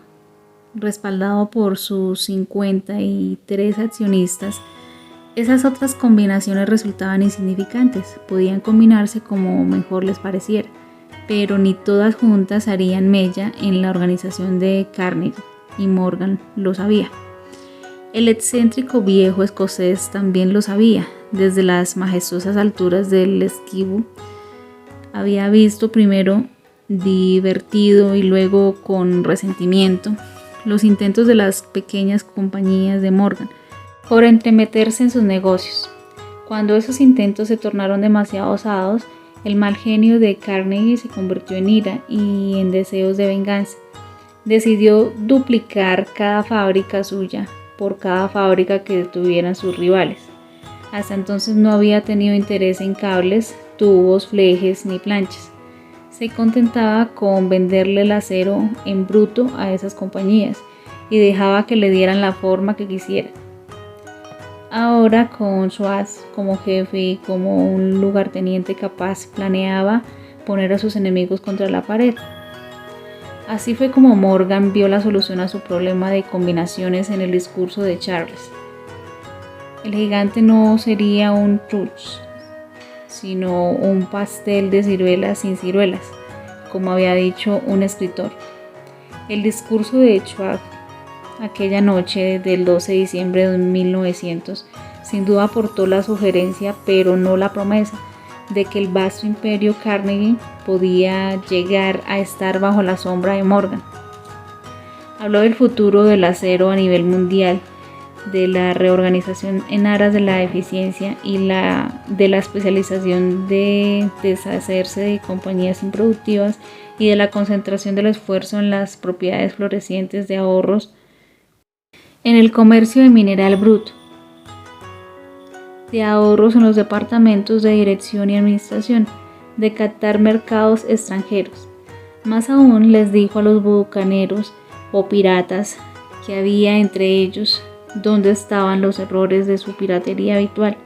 respaldado por sus 53 accionistas, esas otras combinaciones resultaban insignificantes, podían combinarse como mejor les pareciera, pero ni todas juntas harían mella en la organización de Carnegie, y Morgan lo sabía. El excéntrico viejo escocés también lo sabía. Desde las majestuosas alturas del Esquivo había visto primero divertido y luego con resentimiento los intentos de las pequeñas compañías de Morgan por entremeterse en sus negocios. Cuando esos intentos se tornaron demasiado osados, el mal genio de Carnegie se convirtió en ira y en deseos de venganza. Decidió duplicar cada fábrica suya por cada fábrica que tuvieran sus rivales. Hasta entonces no había tenido interés en cables, tubos, flejes ni planchas. Se contentaba con venderle el acero en bruto a esas compañías y dejaba que le dieran la forma que quisieran. Ahora, con Schwartz como jefe y como un lugarteniente capaz, planeaba poner a sus enemigos contra la pared. Así fue como Morgan vio la solución a su problema de combinaciones en el discurso de Charles. El gigante no sería un truce, sino un pastel de ciruelas sin ciruelas, como había dicho un escritor. El discurso de Schwartz aquella noche del 12 de diciembre de 1900 sin duda aportó la sugerencia, pero no la promesa, de que el vasto imperio Carnegie podía llegar a estar bajo la sombra de Morgan. Habló del futuro del acero a nivel mundial, de la reorganización en aras de la eficiencia y de la especialización, de deshacerse de compañías improductivas y de la concentración del esfuerzo en las propiedades florecientes de ahorros en el comercio de mineral bruto, de ahorros en los departamentos de dirección y administración, de captar mercados extranjeros. Más aún les dijo a los bucaneros o piratas que había entre ellos dónde estaban los errores de su piratería habitual.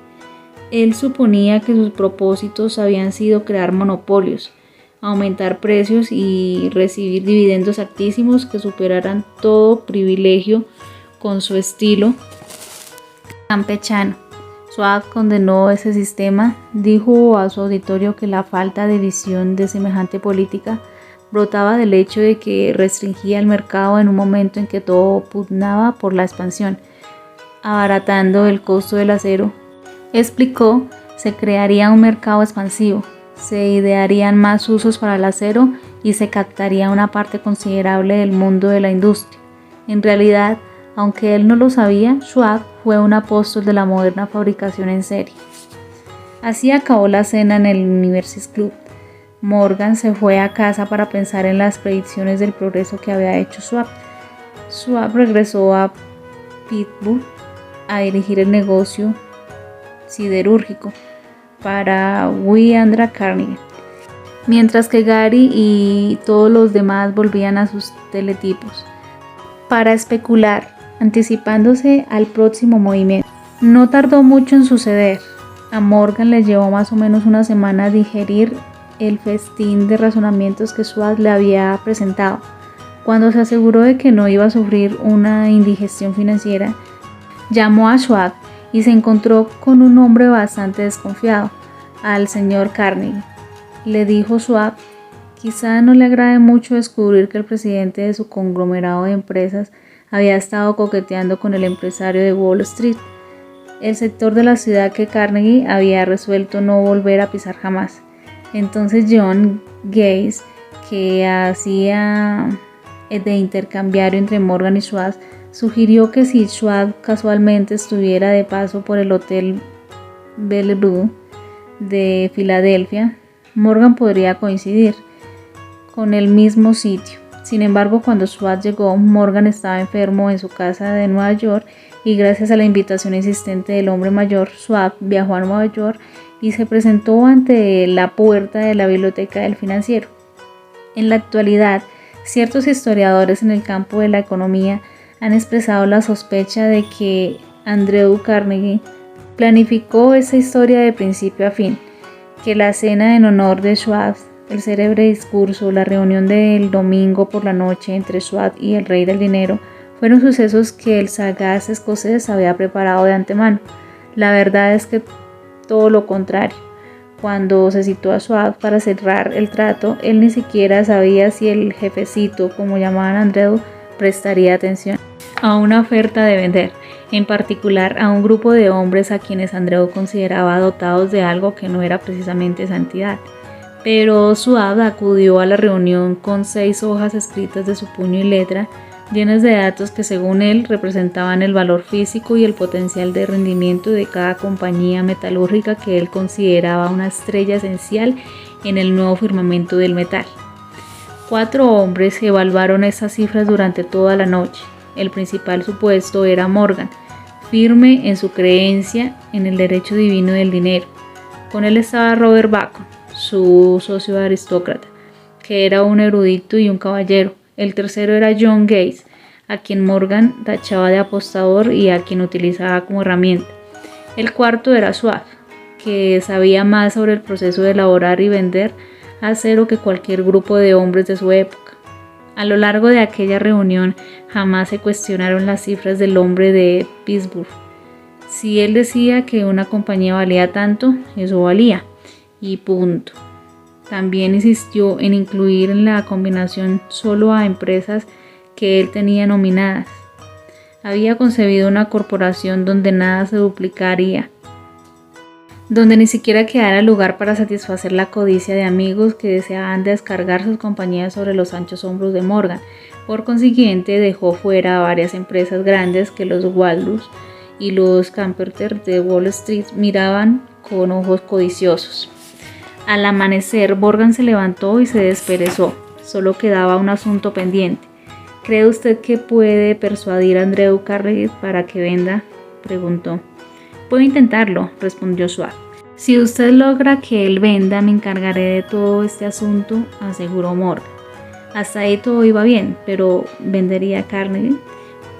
Él suponía que sus propósitos habían sido crear monopolios, aumentar precios y recibir dividendos altísimos que superaran todo privilegio con su estilo campechano. Schwartz condenó ese sistema, dijo a su auditorio que la falta de visión de semejante política brotaba del hecho de que restringía el mercado en un momento en que todo pugnaba por la expansión, abaratando el costo del acero. Explicó, se crearía un mercado expansivo, se idearían más usos para el acero y se captaría una parte considerable del mundo de la industria. En realidad, aunque él no lo sabía, Schwartz fue un apóstol de la moderna fabricación en serie. Así acabó la cena en el University Club. Morgan se fue a casa para pensar en las predicciones del progreso que había hecho Schwartz. Schwartz regresó a Pittsburgh a dirigir el negocio siderúrgico para Andrew Carnegie, mientras que Gary y todos los demás volvían a sus teletipos para especular, anticipándose al próximo movimiento. No tardó mucho en suceder. A Morgan le llevó más o menos una semana a digerir el festín de razonamientos que Schwartz le había presentado. Cuando se aseguró de que no iba a sufrir una indigestión financiera, llamó a Schwab y se encontró con un hombre bastante desconfiado, al señor Carnegie. Le dijo Schwab: quizá no le agrade mucho descubrir que el presidente de su conglomerado de empresas había estado coqueteando con el empresario de Wall Street, el sector de la ciudad que Carnegie había resuelto no volver a pisar jamás. Entonces John Gates, que hacía de intercambiario entre Morgan y Schwab, sugirió que si Schwab casualmente estuviera de paso por el Hotel Bellevue de Filadelfia, Morgan podría coincidir con el mismo sitio. Sin embargo, cuando Schwab llegó, Morgan estaba enfermo en su casa de Nueva York y gracias a la invitación insistente del hombre mayor, Schwab viajó a Nueva York y se presentó ante la puerta de la biblioteca del financiero. En la actualidad, ciertos historiadores en el campo de la economía han expresado la sospecha de que Andrew Carnegie planificó esa historia de principio a fin, que la cena en honor de Schwab, el célebre discurso, la reunión del domingo por la noche entre Schwab y el rey del dinero, fueron sucesos que el sagaz escocés había preparado de antemano. La verdad es que todo lo contrario. Cuando se citó a Schwab para cerrar el trato, él ni siquiera sabía si el jefecito, como llamaban a Andrew, prestaría atención a una oferta de vender, en particular a un grupo de hombres a quienes Andrew consideraba dotados de algo que no era precisamente santidad. Pero Schwab acudió a la reunión con 6 hojas escritas de su puño y letra, llenas de datos que según él representaban el valor físico y el potencial de rendimiento de cada compañía metalúrgica que él consideraba una estrella esencial en el nuevo firmamento del metal. 4 hombres evaluaron esas cifras durante toda la noche. El principal supuesto era Morgan, firme en su creencia en el derecho divino del dinero. Con él estaba Robert Bacon, su socio aristócrata, que era un erudito y un caballero. El tercero era John Gates, a quien Morgan tachaba de apostador y a quien utilizaba como herramienta. El cuarto era Schwab, que sabía más sobre el proceso de elaborar y vender acero que cualquier grupo de hombres de su época. A lo largo de aquella reunión jamás se cuestionaron las cifras del hombre de Pittsburgh. Si él decía que una compañía valía tanto, eso valía, y punto. También insistió en incluir en la combinación solo a empresas que él tenía nominadas. Había concebido una corporación donde nada se duplicaría, donde ni siquiera quedara lugar para satisfacer la codicia de amigos que deseaban descargar sus compañías sobre los anchos hombros de Morgan. Por consiguiente, dejó fuera a varias empresas grandes que los Waldus y los Camperter de Wall Street miraban con ojos codiciosos. Al amanecer, Morgan se levantó y se desperezó. Solo quedaba un asunto pendiente. ¿Cree usted que puede persuadir a Andrew Carnegie para que venda?, preguntó. Puedo intentarlo, respondió Schwab. Si usted logra que él venda, me encargaré de todo este asunto, aseguró Morgan. Hasta ahí todo iba bien, pero ¿vendería Carnegie?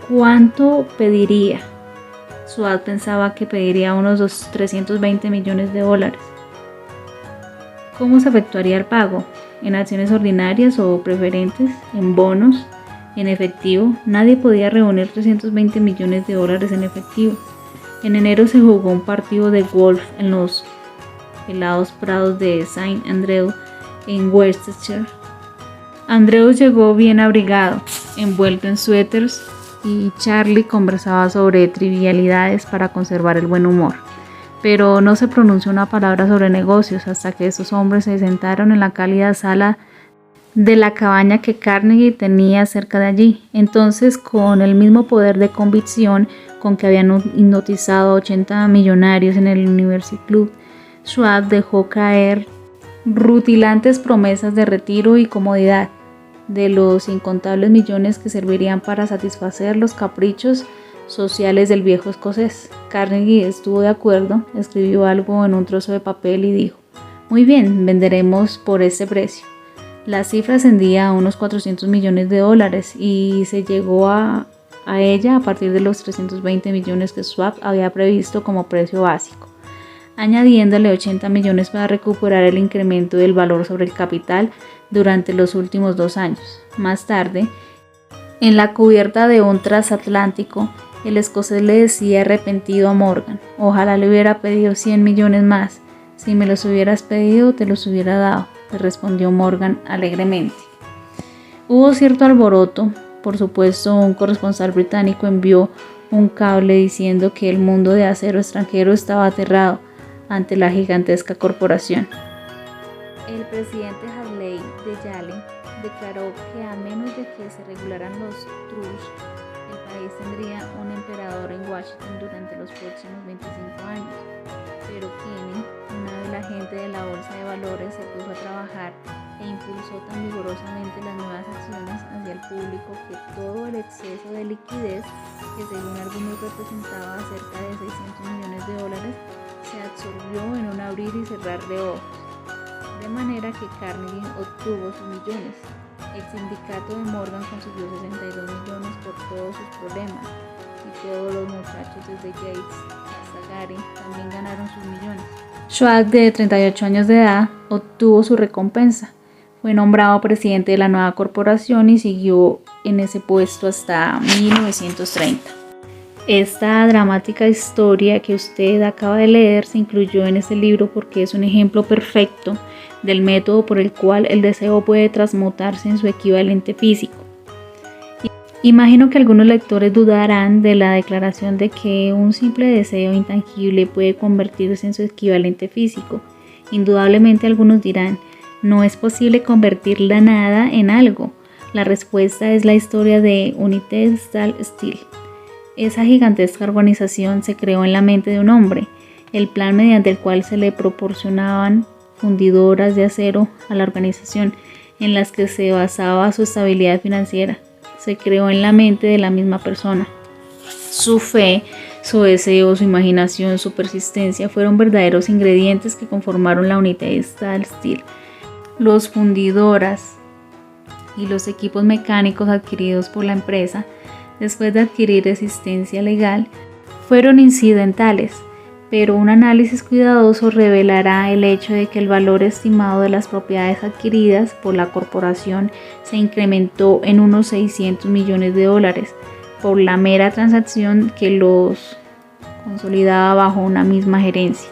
¿Cuánto pediría? Schwab pensaba que pediría unos $320 millones. ¿Cómo se efectuaría el pago? ¿En acciones ordinarias o preferentes? ¿En bonos? ¿En efectivo? Nadie podía reunir $320 millones en efectivo. En enero se jugó un partido de golf en los helados prados de St. Andrew en Worcestershire. Andrew llegó bien abrigado, envuelto en suéteres, y Charlie conversaba sobre trivialidades para conservar el buen humor. Pero no se pronunció una palabra sobre negocios hasta que esos hombres se sentaron en la cálida sala de la cabaña que Carnegie tenía cerca de allí. Entonces, con el mismo poder de convicción con que habían hipnotizado a 80 millonarios en el University Club, Schwab dejó caer rutilantes promesas de retiro y comodidad de los incontables millones que servirían para satisfacer los caprichos sociales del viejo escocés. Carnegie estuvo de acuerdo, escribió algo en un trozo de papel y dijo: muy bien, venderemos por ese precio. La cifra ascendía a unos $400 millones y se llegó a ella a partir de los 320 millones que Schwab había previsto como precio básico, añadiéndole 80 millones para recuperar el incremento del valor sobre el capital durante los últimos 2 años. Más tarde, En la cubierta de un transatlántico, el escocés le decía arrepentido a Morgan: ojalá le hubiera pedido 100 millones más. Si me los hubieras pedido, te los hubiera dado, le respondió Morgan alegremente. Hubo cierto alboroto. Por supuesto, un corresponsal británico envió un cable diciendo que el mundo de acero extranjero estaba aterrado ante la gigantesca corporación. El presidente Hadley de Yale declaró que a menos de que se regularan los trusts, el país tendría un emperador en Washington durante los próximos 25 años. Pero Kennedy, una vez la gente de la bolsa de valores se puso a trabajar e impulsó tan vigorosamente las nuevas acciones hacia el público que todo el exceso de liquidez, que según algunos representaba cerca de 600 millones de dólares, se absorbió en un abrir y cerrar de ojos. De manera que Carnegie obtuvo sus millones. El sindicato de Morgan consiguió 62 millones por todos sus problemas, y todos los muchachos desde Gates hasta Gary también ganaron sus millones. Schwab, de 38 años de edad, obtuvo su recompensa. Fue nombrado presidente de la nueva corporación y siguió en ese puesto hasta 1930. Esta dramática historia que usted acaba de leer se incluyó en este libro porque es un ejemplo perfecto del método por el cual el deseo puede transmutarse en su equivalente físico. Imagino que algunos lectores dudarán de la declaración de que un simple deseo intangible puede convertirse en su equivalente físico. Indudablemente algunos dirán: no es posible convertir la nada en algo. La respuesta es la historia de United Stainless Steel. Esa gigantesca organización se creó en la mente de un hombre. El plan mediante el cual se le proporcionaban fundidoras de acero a la organización, en las que se basaba su estabilidad financiera, se creó en la mente de la misma persona. Su fe, su deseo, su imaginación, su persistencia fueron verdaderos ingredientes que conformaron la United Stainless Steel. Los fundidoras y los equipos mecánicos adquiridos por la empresa, después de adquirir existencia legal, fueron incidentales, pero un análisis cuidadoso revelará el hecho de que el valor estimado de las propiedades adquiridas por la corporación se incrementó en unos 600 millones de dólares por la mera transacción que los consolidaba bajo una misma gerencia.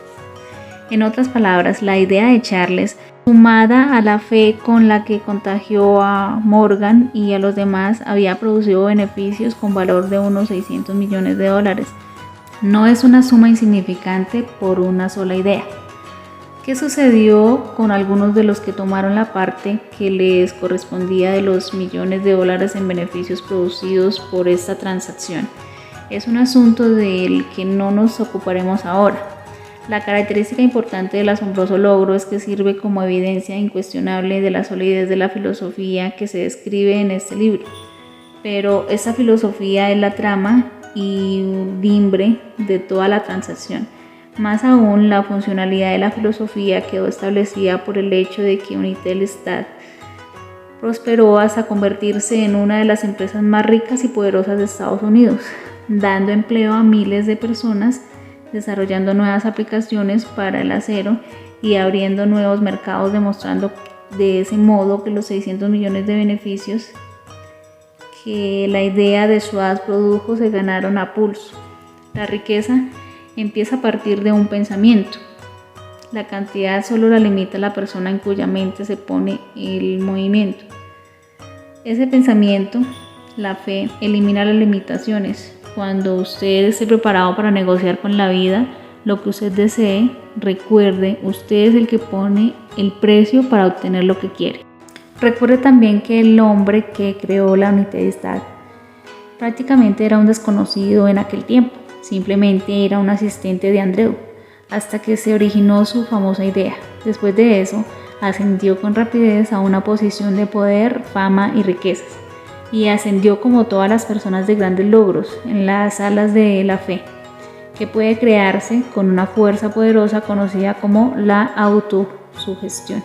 En otras palabras, la idea de Charles, sumada a la fe con la que contagió a Morgan y a los demás, había producido beneficios con valor de unos 600 millones de dólares. No es una suma insignificante por una sola idea. ¿Qué sucedió con algunos de los que tomaron la parte que les correspondía de los millones de dólares en beneficios producidos por esta transacción? Es un asunto del que no nos ocuparemos ahora. La característica importante del asombroso logro es que sirve como evidencia incuestionable de la solidez de la filosofía que se describe en este libro. Pero esa filosofía es la trama y timbre de toda la transacción. Más aún, la funcionalidad de la filosofía quedó establecida por el hecho de que United prosperó hasta convertirse en una de las empresas más ricas y poderosas de Estados Unidos, dando empleo a miles de personas, desarrollando nuevas aplicaciones para el acero y abriendo nuevos mercados, demostrando de ese modo que los 600 millones de beneficios que la idea de Schwab produjo se ganaron a pulso. La riqueza empieza a partir de un pensamiento. La cantidad solo la limita la persona en cuya mente se pone el movimiento. Ese pensamiento, la fe, elimina las limitaciones. Cuando usted esté preparado para negociar con la vida lo que usted desee, recuerde, usted es el que pone el precio para obtener lo que quiere. Recuerde también que el hombre que creó la United prácticamente era un desconocido en aquel tiempo, simplemente era un asistente de Andrew, hasta que se originó su famosa idea. Después de eso, ascendió con rapidez a una posición de poder, fama y riquezas, y ascendió como todas las personas de grandes logros en las alas de la fe, que puede crearse con una fuerza poderosa conocida como la autosugestión.